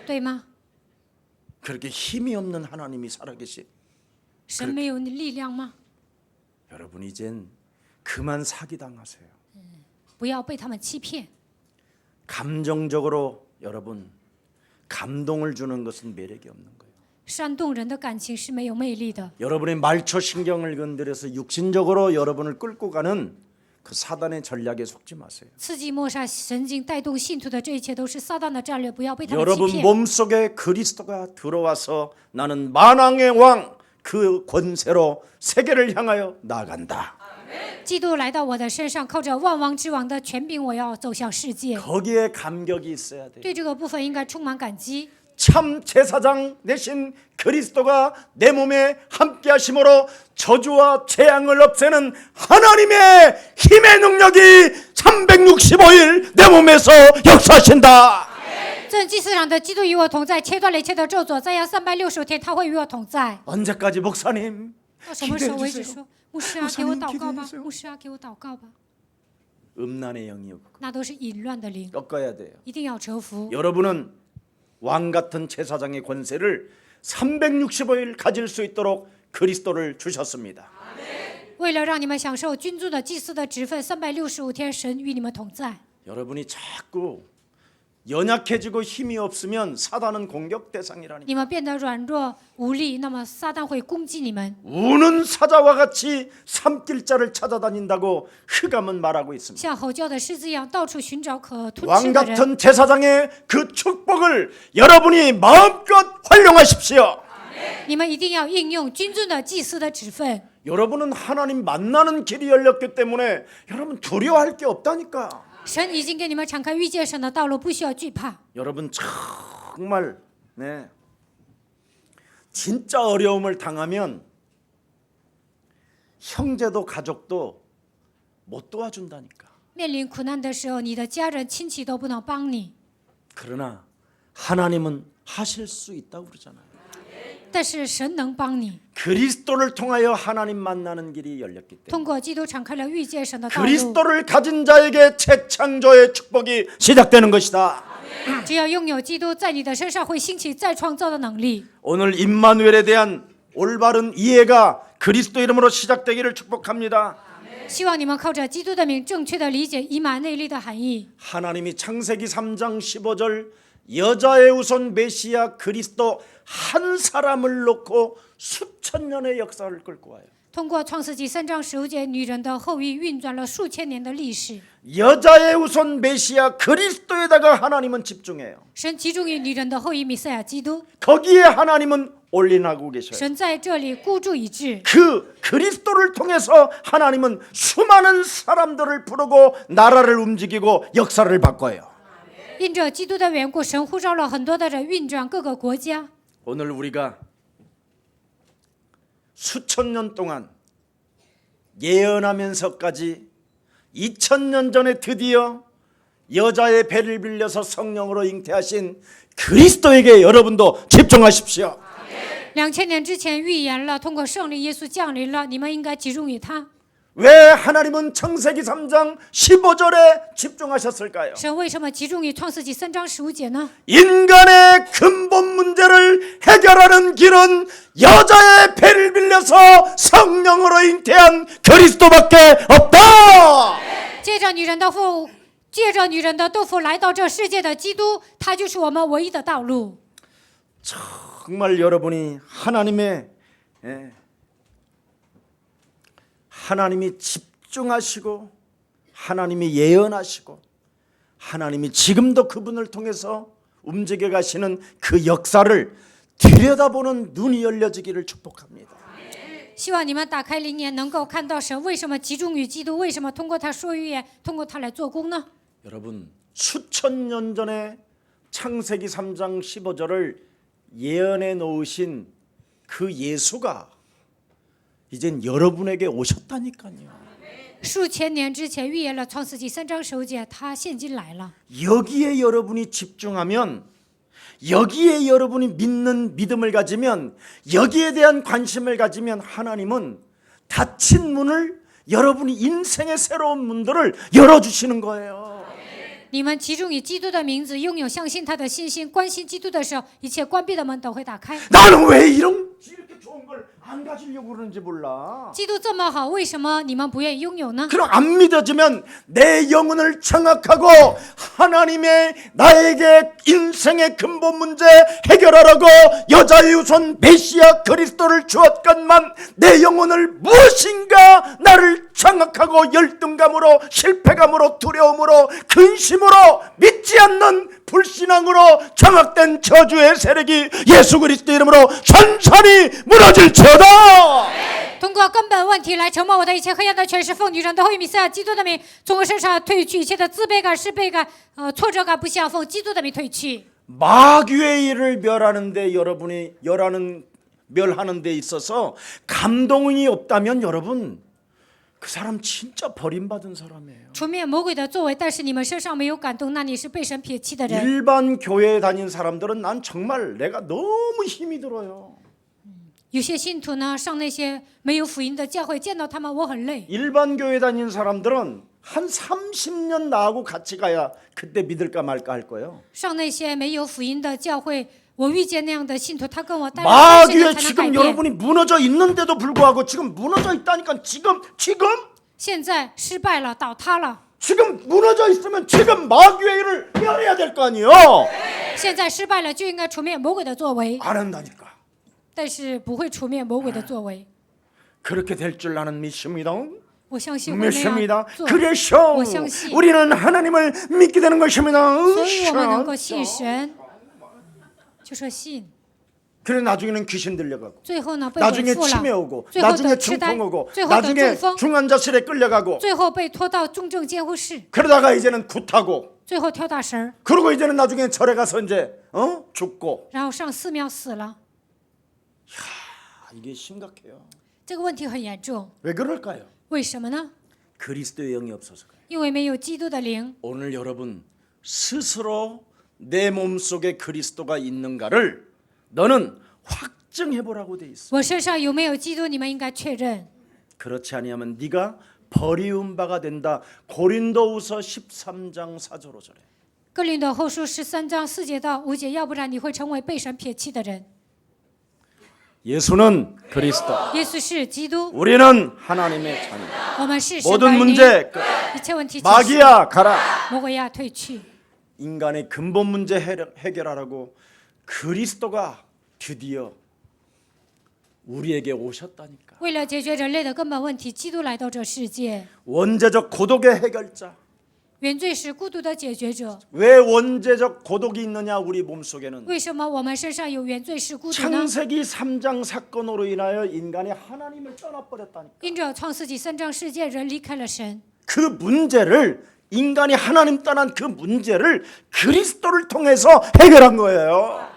对吗？ 그렇게 힘이 없는 하나님이 살아계시. 神没有力量吗？ 여러분 이젠 그만 사기당하세요. 不要被他们欺骗。 감정적으로 여러분 감동을 주는 것은 매력이 없는 거예요. 煽动人的感情是没有魅力的。 여러분의 말초 신경을 건드려서 육신적으로 여러분을 끌고 가는 그 사단의 전략에 속지 마세요. 刺激抹杀神经带动信徒的这一切都是撒旦的战略，不要被他们欺 여러분 骗。 몸속에 그리스도가 들어와서 나는 만왕의 왕 그 권세로 세계를 향하여 나아간다. 基督来到我的身上，靠着万王之王的权柄，我要走向世界。 거기에 감격이 있어야 돼요. 对这个部分应该充满感激。 참 제사장 되신 그리스도가 내 몸에 함께 하심으로 저주와 재앙을 없애는 하나님의 힘의 능력이 365일 내 몸에서 역사하신다. 正祭司长的基督与我同在，切断了一切的咒诅，在要365天，他会与我同在。 언제까지 목사님? 到什么时候为止 기도해 주세요. 说，牧师啊，给我 목사님 祷告吧， 기도해주세요. 牧师啊，给我祷告吧， 음란의 영이요. 那都是淫乱的灵， 꺾어야 돼요. 一定要折服。 여러분은 왕 같은 제사장의 권세를 365일 가질 수 있도록 그리스도를 주셨습니다. 为了让你们享受君尊的祭司的职分，365天神与你们同在。 여러분이 자꾸 연약해지고 힘이 없으면 사단은 공격 대상이라니. 你们变得软弱无力，那么撒旦会攻击你们， 우는 사자와 같이 삼킬자를 찾아다닌다고 흑암은 말하고 있습니다. 像吼叫的狮子一样，到处寻找可吞 왕 吃的人。 같은 제사장의 그 축복을 여러분이 마음껏 활용하십시오. 你们一定要应用君尊的祭司的职分。 여러분은 하나님 만나는 길이 열렸기 때문에 여러분 두려워할 게 없다니까. 神已经给你们敞开遇见神的道路，不需要惧怕。 여러분 정말 네 진짜 어려움을 당하면 형제도 가족도 못 도와준다니까. 面临苦难的时候，你的家人、亲戚都不能帮你， 그러나 하나님은 하실 수 있다고 그러잖아요. 但是神能帮你。 그리스도를 통하여 하나님 만나는 길이 열렸기 때문에 通过基督敞开了遇见神的道路。 그리스도를 가진 자에게 재창조의 축복이 시작되는 것이다. 只要拥有基督，在你的身上会兴起再创造的能力。 오늘 임마누엘에 대한 올바른 이해가 그리스도 이름으로 시작되기를 축복합니다. 希望你们靠着基督的名，正确的理解以马内利的含义。 하나님이 창세기 3장 15절 여자의 우선 메시아 그리스도 한 사람을 놓고 수천 년의 역사를 끌고 와요. 通过创世纪3章15节，女人的后裔运转了数千年的历史。 여자의 우선 메시아 그리스도에다가 하나님은 집중해요. 神集中于女人的后裔弥赛亚基督， 거기에 하나님은 올인하고 계셔요. 神在这里孤注一掷。 그 그리스도를 통해서 하나님은 수많은 사람들을 부르고 나라를 움직이고 역사를 바꿔요. 因着基督的缘故，神呼召了很多的人运转各个国家。 오늘 우리가 수천 년 동안 예언하면서까지 2000년 전에 드디어 여자의 배를 빌려서 성령으로 잉태하신 그리스도에게 여러분도 집중하십시오. 2000年之前预言了，通过圣灵耶稣降临了，你们应该集中于他。 왜 하나님은 창세기 3장 15절에 집중하셨을까요? 神为什么集中于创世纪3章15节呢？ 인간의 근본 문제를 해결하는 길은 여자의 배를 빌려서 성령으로 잉태한 그리스도밖에 없다. 借着女人的豆腐来到这世界的基督，他就是我们唯一的道路。 정말 여러분이 하나님이 집중하시고 하나님이 예언하시고 하나님이 지금도 그분을 통해서 움직여 가시는 그 역사를 들여다보는 눈이 열려지기를 축복합니다. 希望你们打开灵眼，能够看到神为什么集中于基督，为什么通过他说预言，通过他来做工呢？ 여러분 수천 년 전에 창세기 3장 15절을 예언해 놓으신 그 예수가 이젠 여러분에게 오셨다니까요. 数千年之前预言了创世纪3章15节，他现今来了。 여기에 여러분이 집중하면 여기에 여러분이 믿는 믿음을 가지면 여기에 대한 관심을 가지면 하나님은 닫힌 문을 여러분이 인생의 새로운 문들을 열어주시는 거예요. 你们集中以基督的名字，拥有相信他的信心，关心基督的时候，一切关闭的门都会打开。 나는 왜 이렇게 좋은 걸 안 가지려고 그러는지 몰라. 基督这么好，为什么你们不愿意拥有呢？ 그럼 안 믿어지면 내 영혼을 장악하고 하나님의 나에게 인생의 근본 문제 해결하라고 여자의 우선 메시아 그리스도를 주었건만 내 영혼을 무엇인가 나를 장악하고 열등감으로 실패감으로 두려움으로 근심으로 믿지 않는 불신앙으로 장악된 저주의 세력이 예수 그리스도 이름으로 천천히 무너질지어다. 通过根本问题来沉默我的一切黑暗的权势，奉女人的后裔弥赛亚基督的名，从我身上褪去一切的自卑感、失败感、挫折感，不想奉基督的名褪去。 마귀의 일을 멸하는데 여러분이 멸하는 데 있어서 감동이 없다면 여러분 그 사람 진짜 버림받은 사람이에요. 除灭魔鬼的作为，但是你们身上没有感动，那你是被神撇弃的人。 일반 교회에 다닌 사람들은 난 정말 내가 너무 힘이 들어요. 有些信徒呢，上那些没有福音的教会，见到他们我很累。 일반 교회 다니는 사람들은 한 30년 나하고 같이 가야 그때 믿을까 말까 할 거예요. 上那些没有福音的教会，我遇见那样的信徒，他跟我待了30 마귀에 年才能改 지금 变。 여러분이 무너져 있는데도 불구하고 지금 무너져 있다니까 지금 现在失败了，倒塌了。 지금 무너져 있으면 지금 마귀의 일을 해야 될 거 아니에요. 现在失败了，就应该除灭魔鬼的作为， 안 한다니까. 但是不会除灭魔鬼的作为。 그렇게 될 줄 나는 믿습니다. 我相信会那样 믿습니다. 做， 그래서 我相信， 우리는 하나님을 믿게 되는 것입니다. 所以我们能够信神，就说信。 그래 나중에는 귀신 들려가고 最后呢，被 나중에 鬼附 치매 了， 오고 最后 나중에 得痴呆 중풍 오고 ，最后得 나중에 中风， 중환자실에 끌려가고 最后被拖到重症监护室， 그러다가 이제는 굿하고 最后跳大神儿， 그리고 이제는 나중에 절에 가서 이제 죽고 然后上寺庙死了。 이게 심각해요. 这个问题很严重， 왜 그럴까요? 为什么呢？ 그리스도의 영이 없어서 그래요. 因为没有基督的灵。 오늘 여러분 스스로 내 몸속에 그리스도가 있는가를 너는 확증해 보라고 돼 있어. 我身上有没有基督？你们应该确认。 그렇지 아니하면 네가 버리운 바가 된다. 고린도후서 13장 4절로 절해. 哥林多后书13章4节到5节，要不然你会成为被神撇弃的人。 예수는 그리스도. 耶稣是基督， 우리는 하나님의 자녀. 我们是神的 모든 儿女。 문제 끝. 一切问题解决， 마귀야 가라. 魔鬼呀退去。 인간의 근본 문제 해결하라고 그리스도가 드디어 우리에게 오셨다니까. 为了解决人类的根本问题，基督来到这世界。 원죄적 고독의 해결자. 原罪是孤独的解决者。 왜 원죄적 고독이 있느냐 우리 몸속에는. 为什么我们身上有原罪是孤独呢？ 창세기 3장 사건으로 인하여 인간이 하나님을 떠나버렸다니까. 因着创世纪3章事件，人离开了神。 그 문제를 인간이 하나님 떠난 그 문제를 그리스도를 통해서 해결한 거예요.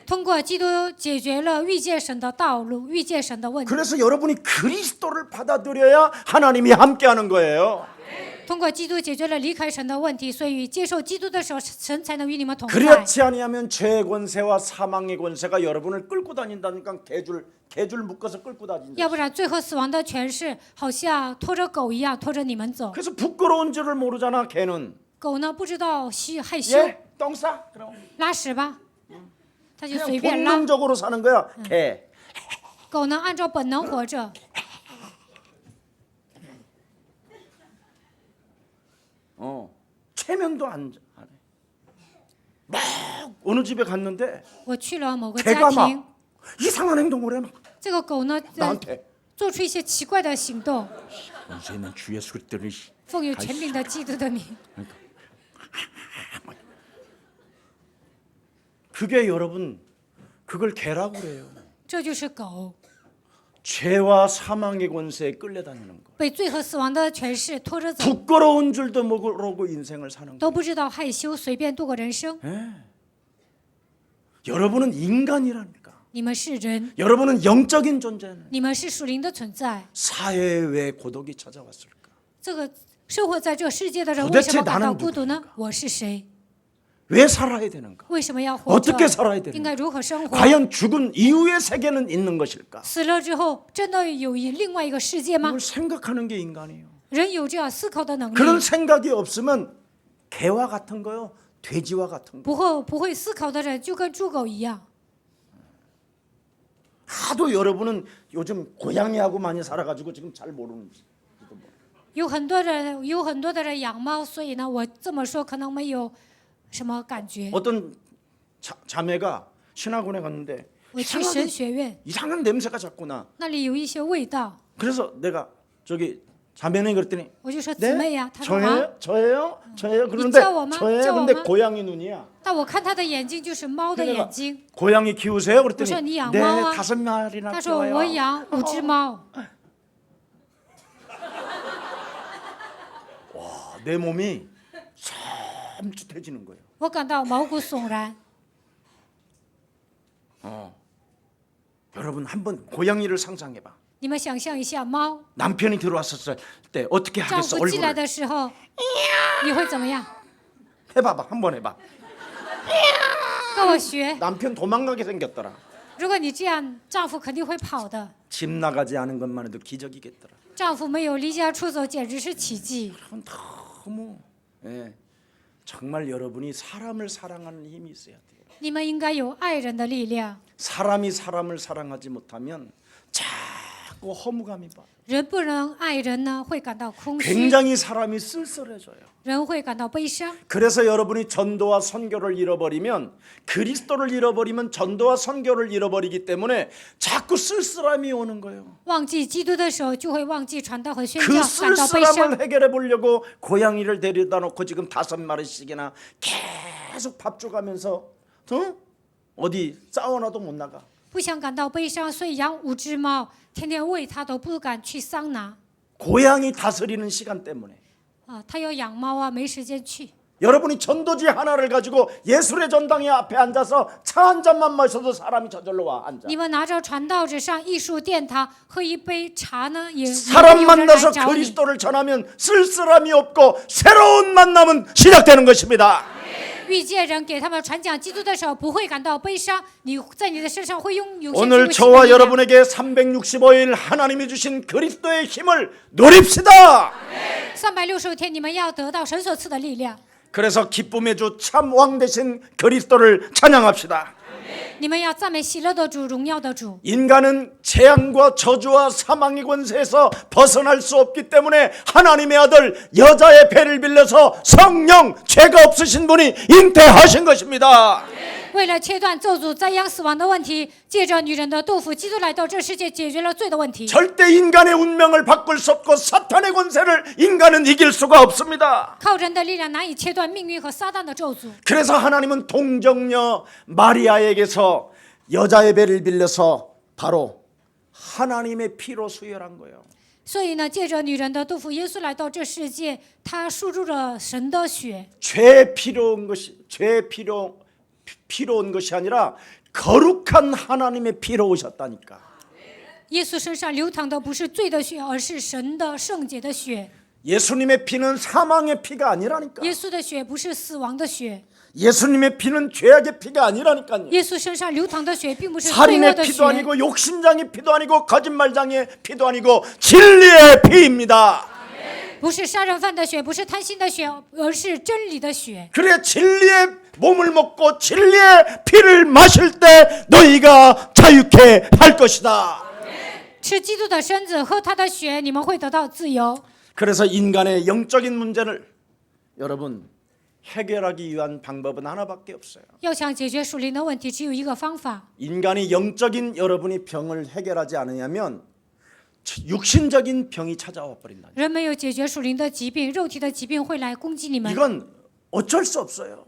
通过基督解决了遇见神的道路，遇见神的问题。 그래서 여러분이 그리스도를 받아들여야 하나님이 함께하는 거예요. 通过基督解决了离开神的问题，所以接受基督的时候，神才能与你们同在。 그렇지 아니하면 죄의 권세와 사망의 권세가 여러분을 끌고 다닌다니까 개줄 묶어서 끌고 다닌다. 要不然最后死亡的权势好像拖着狗一样拖着你们走。 그래서 부끄러운 줄을 모르잖아 개는. 狗呢不知道害羞， 예? 똥 싸? 그럼 拉屎吧，它就 그냥 随便拉。 본능적으로 사는 거야 개. 狗呢按照本能活着。 체면도 안 해. 막 어느 집에 갔는데 我去了某个 개가 家庭， 막 이상한 행동을 해 막 这个狗呢 나한테. 做出一些奇怪的行动， 요새는 주 예수 그리스도를 奉有权柄的基督的名。 그게 여러분 그걸 개라고 그래요. 这就是狗 죄와 사망의 권세에 끌려다니는 거. 被罪和死亡的权势拖着走， 부끄러운 줄도 모르고 인생을 사는 거. 都不知道害羞，随便度过人生。 여러분은 인간이라니까. 你们是人， 여러분은 영적인 존재는 你们是属灵的存在。 사회에 왜 고독이 찾아왔을까? 这个生活在这世界的人 도대체 为什么感到 나는 孤独呢？我是谁？ 왜 살아야 되는가? 为什么要活着 어떻게 살아야 ？ 应该 되는가? 如何生活？ 과연 죽은 이후의 세계는 있는 것일까? 死了之后，真的有另外一个世界吗？ 그걸 생각하는 게 인간이에요. 人有这样思考的能力， 그런 생각이 없으면 개와 같은 거요, 돼지와 같은 거. 不会思考的人就跟猪狗一样。 하도 여러분은 요즘 고양이하고 많이 살아가지고 지금 잘 모르는지. 有很多的人养猫，所以呢，我这么说可能没有什么感觉。 어떤 자매가 신학원에 갔는데 我去神学院， 이상한 냄새가 자꾸 나. 那里有一些味道， 그래서 내가 저기 자매는 그랬더니 我就说姊妹呀，她说啊， 저예요. 그런데 쩌워마? 저예요. 쩌워마? 근데 고양이 눈이야. 但我看她的眼睛就是猫的 그래서 眼睛。 고양이 키우세요? 我说 그랬더니 你养 네 猫啊？ 5마리나 她说我 키워요. 养5只猫。 내 몸이 섬찟해지는 거예요. 我感到毛骨悚然。 여러분 한번 고양이를 상상해봐. 你们想象一下，猫 남편이 들어왔었을 때 어떻게 丈 하겠어? 夫进来 얼굴을 的时候，你会怎么样？ 해봐봐. 한번 해봐. 跟我学。 남편 도망가게 생겼더라. 如果你这样，丈夫肯定会跑的。 집 나가지 않은 것만 해도 기적이겠더라. 丈夫没有离家出走，简直是奇迹。 그건 너무 정말 여러분이 사람을 사랑하는 힘이 있어야 돼요. 你们应该有爱人的力量。 사람이 사람을 사랑하지 못하면 자꾸 허무감이 봐. 人不能爱人呢，会感到空虚， 굉장히 사람이 쓸쓸해져요. 人会感到悲伤。 그래서 여러분이 전도와 선교를 잃어버리면, 그리스도를 잃어버리면 전도와 선교를 잃어버리기 때문에 자꾸 쓸쓸함이 오는 거예요. 忘记基督的时候，就会忘记传道和宣 그 教，感到悲伤。 쓸쓸함을 해결해 보려고 고양이를 데려다 놓고 지금 5마리씩이나 계속 밥 줘가면서 어디 사우나도 못 나가. 不想感到悲伤，所以养5只猫，天天喂它，都不敢去桑拿。 고양이 다스리는 시간 때문에. 他要养猫啊，没时间去。 여러분이 전도지 하나를 가지고 예술의 전당에 앞에 앉아서 차 한 잔만 마셔도 사람이 저절로 와 앉아. 你们拿着传道纸上艺术殿堂喝一杯茶呢，也 사람 有人来 만나서 找你。 그리스도를 전하면 쓸쓸함이 없고 새로운 만남은 시작되는 것입니다. 遇见人给他们传讲基督的时候，不会感到悲伤，你在你的身上会拥有 오늘 新的 저와 力量。 여러분에게 365일 하나님이 주신 그리스도의 힘을 누립시다. 365天，你们要得到神所赐的力量。 그래서 기쁨의 주 참 왕 되신 그리스도를 찬양합시다. 你们要赞美喜乐的主，荣耀的主。 인간은 재앙과 저주와 사망의 권세에서 벗어날 수 없기 때문에 하나님의 아들 여자의 배를 빌려서 성령 죄가 없으신 분이 잉태하신 것입니다. 为了切断咒诅、灾殃、死亡的问题，借着女人的肚腹，基督来到这世界，解决了罪的问题。 절대 인간의 운명을 바꿀 수 없고 사탄의 권세를 인간은 이길 수가 없습니다. 靠人的力量难以切断命运和撒旦的咒诅。 그래서 하나님은 동정녀 마리아에게서 여자의 배를 빌려서 바로 하나님의 피로 수혈한 거예요. 所以呢，借着女人的肚腹，耶稣来到这世界，他输入了神的血。 죄 필요한 것이 아니라 거룩한 하나님의 피로 오셨다니까. 耶稣身上流淌的不是罪的血，而是神的圣洁的血。 예수님의 피는 사망의 피가 아니라니까. 耶稣的血不是死亡的血， 예수님의 피는 죄악의 피가 아니라니까요. 耶稣身上流淌的血并不是罪恶 살인의 的 피도 血， 아니고 욕심장의 피도 아니고 거짓말장의 피도 아니고 진리의 피입니다. 不是杀人犯的血，不是贪心的血，而是真理的血。 그래 진리의 몸을 먹고 진리의 피를 마실 때 너희가 자유케 할 것이다. 吃基督的身子，喝他的血，你们会得到自由。 그래서 인간의 영적인 문제를 여러분 해결하기 위한 방법은 하나밖에 없어요. 要想解决属灵的问题，只有一个方法。 인간이 영적인 여러분이 병을 해결하지 않으냐면 육신적인 병이 찾아와 버린다. 人没有解决属灵的疾病，肉体的疾病会来攻击你们。 이건 어쩔 수 없어요.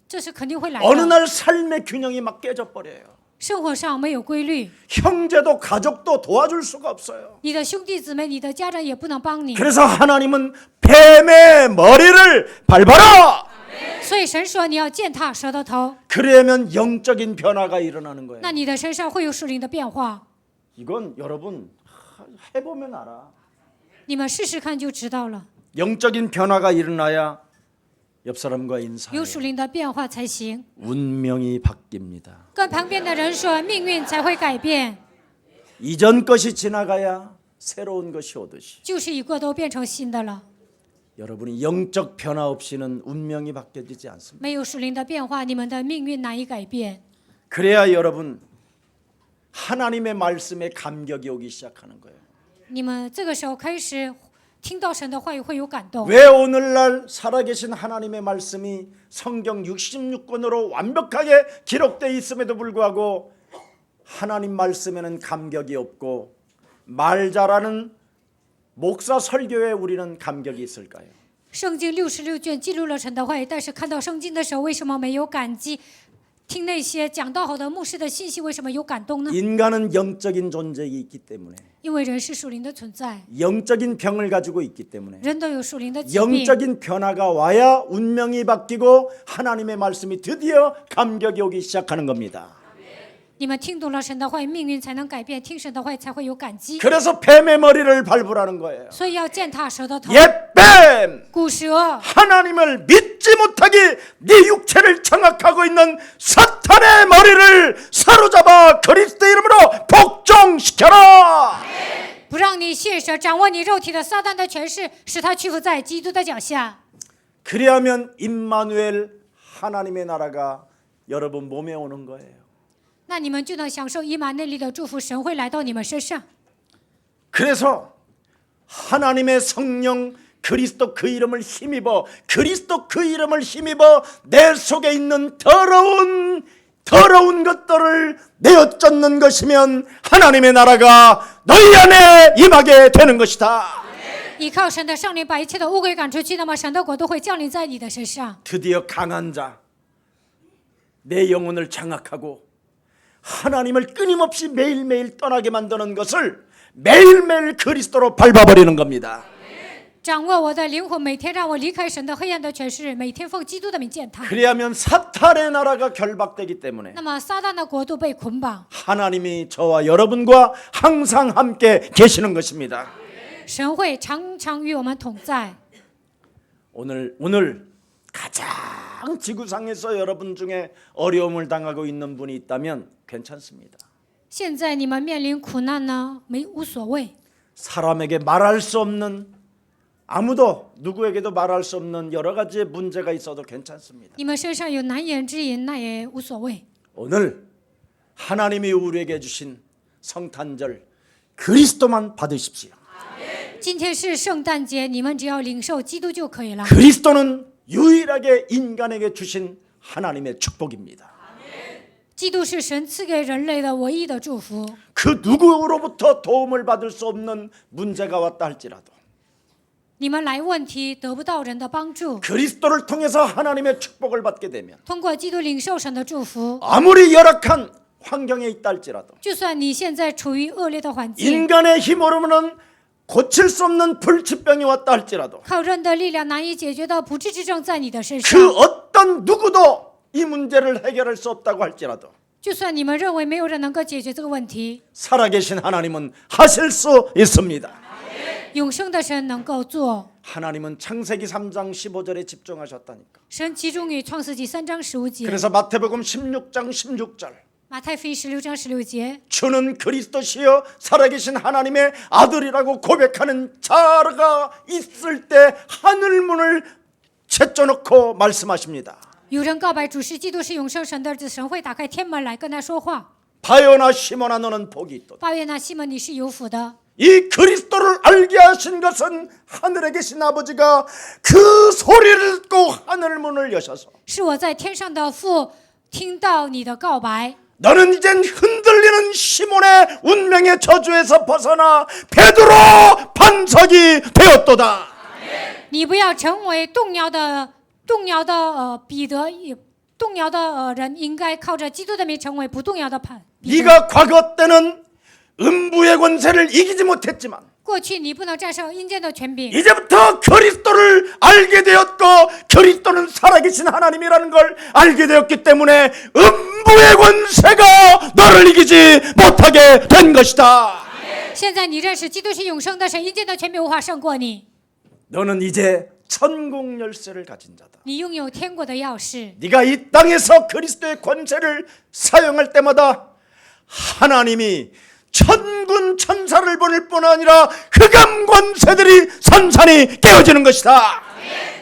这是肯定会来 어느 的。 날 삶의 균형이 막 깨져 버려요. 生活上没有规律， 형제도 가족도 도와줄 수가 없어요. 你的兄弟姊妹、你的家人也不能帮你。 그래서 하나님은 뱀의 머리를 밟아라. 所以神说你要践踏蛇的头， 그러면 영적인 변화가 일어나는 거예요. 那你的身上会有属灵的变化。 이건 여러분 해보면 알아. 你们试试看就知道了， 영적인 변화가 일어나야 옆 사람과 인사해요. 有属灵的变化才行。 운명이 바뀝니다. 跟旁边的人说，命运才会改变， 이전 것이 지나가야 새로운 것이 오듯이 旧事已过都变成新的了。 여러분이 영적 변화 없이는 운명이 바뀌어지지 않습니다. 没有属灵的变化，你们的命运难以改变。 그래야 여러분 하나님의 말씀에 감격이 오기 시작하는 거예요. 你们这个时候开始听到神的话语，会有感动。 왜 오늘날 살아계신 하나님의 말씀이 성경 66권으로 완벽하게 기록되어 있음에도 불구하고 하나님 말씀에는 감격이 없고 말 잘하는 목사 설교에 우리는 감격이 있을까요? 圣经66卷记录了神的话语，但是看到圣经的时候，为什么没有感激？听那些讲道好的牧师的信息，为什么有感动呢？ 인간은 영적인 존재이기 있기 때문에 因为人是属灵的存在， 영적인 병을 가지고 있기 때문에 人都有属灵的疾病。 영적인 변화가 와야 운명이 바뀌고 하나님의 말씀이 드디어 감격이 오기 시작하는 겁니다. 你们听懂了神的话语，命运才能改变；听神的话语才会有感激。 그래서 뱀의 머리를 밟으라는 거예요. 所以要践踏蛇的头。 옛뱀! 古蛇， 하나님을 믿지 못하게 네 육체를 장악하고 있는 사탄의 머리를 사로잡아 그리스도 이름으로 복종시켜라. 不让你信神，掌握你肉体的撒旦的权势，使他屈服在基督的脚下。 그리하면 임마누엘 하나님의 나라가 여러분 몸에 오는 거예요. 那你们就能享受以马内利的祝福，神会来到你们身上。 그래서 하나님의 성령 그리스도 그 이름을 힘입어 그리스도 그 이름을 힘입어 내 속에 있는 더러운 것들을 내어쫓는 것이면 하나님의 나라가 너희 안에 임하게 되는 것이다. 依靠神的圣灵，把一切的污鬼赶出去，那么神的国都会降临在你的身上。 드디어 강한 자, 내 영혼을 장악하고 하나님을 끊임없이 매일매일 떠나게 만드는 것을 매일매일 그리스도로 밟아버리는 겁니다. 掌握我的灵魂，每天让我离开神的黑暗的权势，每天奉基督的名践踏。 그리하면 사탄의 나라가 결박되기 때문에 那么撒旦的国度被捆绑， 하나님이 저와 여러분과 항상 함께 계시는 것입니다. 神会常常与我们同在。 오늘 가장 지구상에서 여러분 중에 어려움을 당하고 있는 분이 있다면 괜찮습니다. 现在你们面临苦难呢，无所谓。 사람에게 말할 수 없는 아무도 누구에게도 말할 수 없는 여러 가지의 문제가 있어도 괜찮습니다. 你们身上有难言之隐，那也无所谓。 오늘 하나님이 우리에게 주신 성탄절 그리스도만 받으십시오. 今天是圣诞节，你们只要领受基督就可以了。 그리스도는 유일하게 인간에게 주신 하나님의 축복입니다. 基督是神赐给人类的唯一的祝福。 그 누구로부터 도움을 받을 수 없는 문제가 왔다 할지라도 你们来问题得不到人的帮助， 그리스도를 통해서 하나님의 축복을 받게 되면 通过基督领受神的祝福。 아무리 열악한 환경에 있다 할지라도 就算你现在处于恶劣的环境， 인간의 힘으로는 고칠 수 없는 불치병이 왔다 할지라도 靠人的力量难以解决的不治之症在你的身 그 上， 어떤 누구도 이 문제를 해결할 수 없다고 할지라도 就算你们认为没有人能够解决这个问题， 살아계신 하나님은 하실 수 있습니다. 永生的神能够做。 하나님은 창세기 3장 15절에 집중하셨다니까. 神集中于创世纪3章15节， 그래서 마태복음 16장 16절 马太福音16章16节， 주는 그리스도시여 살아계신 하나님의 아들이라고 고백하는 자가 있을 때 하늘문을 제쳐놓고 말씀하십니다. 有人告白主是基督是永生神的儿子，神会打开天门来跟他说话。 바요나 시몬아 너는 복이 있도다. 八月那西门，你是有福的。 이 그리스도를 알게 하신 것은 하늘에 계신 아버지가 그 소리를 듣고 하늘문을 여셔서 是我在天上的父听到你的告白， 너는 이젠 흔들리는 시몬의 운명의 저주에서 벗어나 베드로 반석이 되었도다. 你不要成为动摇的彼得，动摇的人应该靠着基督的名成为不动摇的彼得。 네가 과거 때는 음부의 권세를 이기지 못했지만 过去你不能战胜阴间的权柄， 이제부터 그리스도를 알게 되었고 그리스도는 살아계신 하나님이라는 걸 알게 되었기 때문에 음부의 권세가 너를 이기지 못하게 된 것이다. 现在你认识基督是永生的神，阴间的权柄无法胜过你。 너는 이제 천국 열쇠를 가진 자다. 你拥有天国的钥匙， 네가 이 땅에서 그리스도의 권세를 사용할 때마다 하나님이 천군 천사를 보낼 뿐 아니라 흑암 권세들이 산산이 깨어지는 것이다.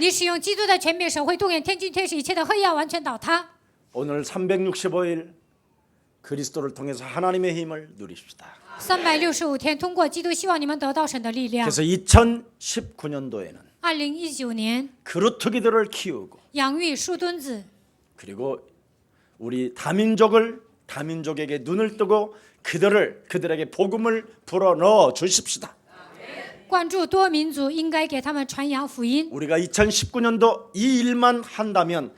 你使用基督的权柄，神会动员天军天使，一切的黑暗完全倒塌。 오늘 365일 그리스도를 통해서 하나님의 힘을 누리십시다. 365天，通过基督，希望你们得到神的力量。 그래서 2019년도에는 2019年， 그루트기들을 키우고 养育树墩子， 그리고 우리 다민족에게 눈을 뜨고 그들에게 복음을 불어 넣어 주십시다. 关注多民族，应该给他们传扬福音。 우리가 2019년도 이 일만 한다면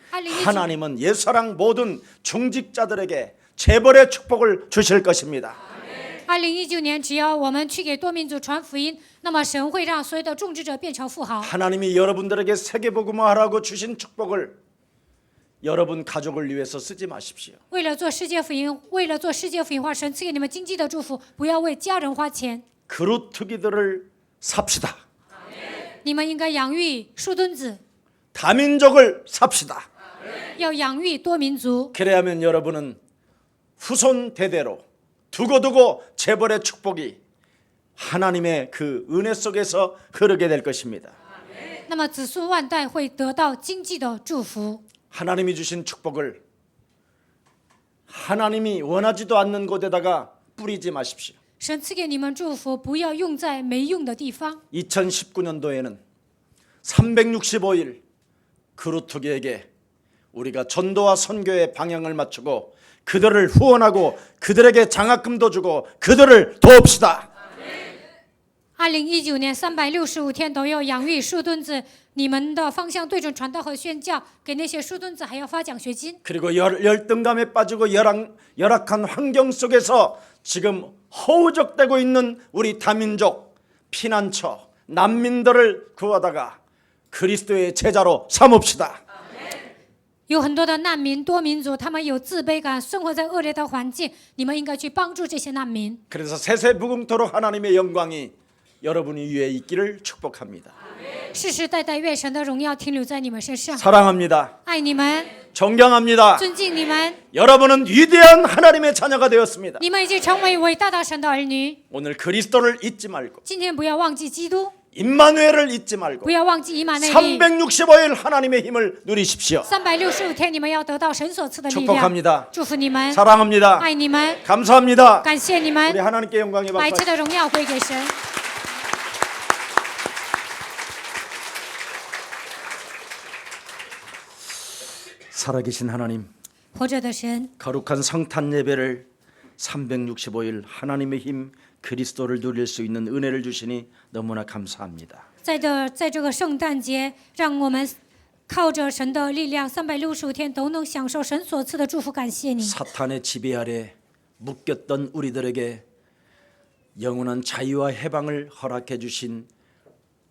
하나님은 옛사랑 모든 중직자들에게 재벌의 축복을 주실 것입니다. 2019年，只要我们去给多民族传福音，那么神会让所有的种植者变成富豪。 하나님이 여러분들에게 세계복음화하라고 주신 축복을 여러분 가족을 위해서 쓰지 마십시오. 为了做世界福音，为了做世界福音化，神赐给你们经济的祝福，不要为家人花钱。 그루트기들을 삽시다. 你们应该养育树墩子， 다민족을 삽시다. 要养育多民族。 그래야면 여러분은 후손 대대로 두고두고 재벌의 축복이 하나님의 그 은혜 속에서 흐르게 될 것입니다. 那么子孙万代会得到经济的祝福。 하나님이 주신 축복을 하나님이 원하지도 않는 곳에다가 뿌리지 마십시오. 神赐给你们祝福，不要用在没用的地方。 2019년도에는 365일 그루트기에게 우리가 전도와 선교의 방향을 맞추고 그들을 후원하고 그들에게 장학금도 주고 그들을 도웁시다. 2019年365天都要养育树墩子，你们的方向对准传道和宣教，给那些树墩子还要发奖学金。 그리고 열등감에 빠지고 열악한 환경 속에서 지금 허우적대고 있는 우리 다민족 피난처 난민들을 구하다가 그리스도의 제자로 삼읍시다. 有很多的难民、多民族，他们有自卑感，生活在恶劣的环境，你们应该去帮助这些难民。 그래서 세세무궁토록 하나님의 영광이 여러분 위에 있기를 축복합니다. 世世代代愿神的荣耀停留在你们身上， 사랑합니다. 爱你们， 존경합니다. 尊敬你们， 여러분은 위대한 하나님의 자녀가 되었습니다. 你们已经成为伟大的神的儿女。 오늘 그리스도를 잊지 말고 今天不要忘记基督， 임마누엘을 잊지 말고 不要忘记以马内利。 365일 하나님의 힘을 누리십시오. 365天，你们要得到神所赐的力 축복합니다. 量。祝福你们， 사랑합니다. 爱你们， 감사합니다. 感谢你 우리 们， 하나님께 영광이 把一 받고 切的荣耀归给神。 살아계신 하나님, 活着的神， 거룩한 성탄 예배를 365일 하나님의 힘 그리스도를 누릴 수 있는 은혜를 주시니 너무나 감사합니다. 在这个圣诞节，让我们靠着神的力量，365天都能享受神所赐的祝福。感谢你， 사탄의 지배 아래 묶였던 우리들에게 영원한 자유와 해방을 허락해 주신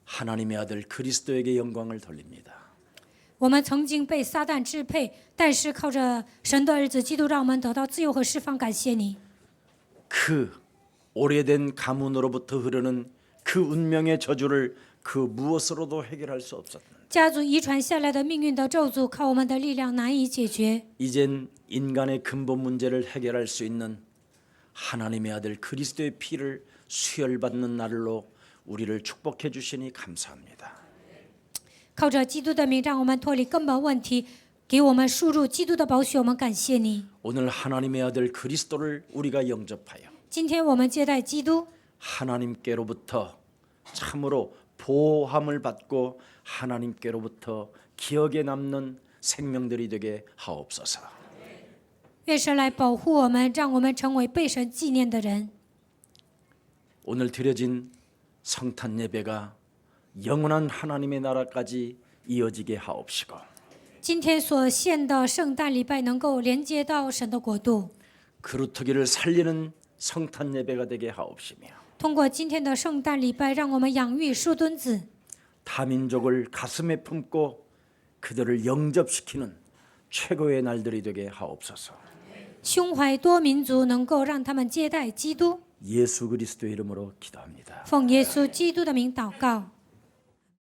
하나님의 아들 그리스도에게 영광을 돌립니다. 我们曾经被撒旦支配，但是靠着神的儿子基督，让我们得到自由和释放。感谢你， 그 오래된 가문으로부터 흐르는 그 운명의 저주를 그 무엇으로도 해결할 수 없었다. 家族遗传下来的命运的咒诅，靠我们的力量难以解决。 이젠 인간의 근본 문제를 해결할 수 있는 하나님의 아들 그리스도의 피를 수혈받는 날로 우리를 축복해 주시니 감사합니다. 靠着基督的名，让我们脱离根本问题，给我们输入基督的宝血。我们感谢你。 오늘 하나님의 아들 그리스도를 우리가 영접하여 今天我们接待基督， 하나님께로부터 참으로 보호함을 받고 하나님께로부터 기억에 남는 생명들이 되게 하옵소서. 愿神来保护我们，让我们成为被神纪念的人。 오늘 드려진 성탄 예배가 영원한 하나님의 나라까지 이어지게 하옵시고 今天所献的圣诞礼拜能够连接到神的国度， 그루터기를 살리는 성탄 예배가 되게 하옵시며 通过今天的圣诞礼拜，让我们养育树墩子， 다민족을 가슴에 품고 그들을 영접시키는 최고의 날들이 되게 하옵소서. 胸怀多民族，能够让他们接待基督。 예수 그리스도의 이름으로 기도합니다. 奉耶稣基督的名祷告。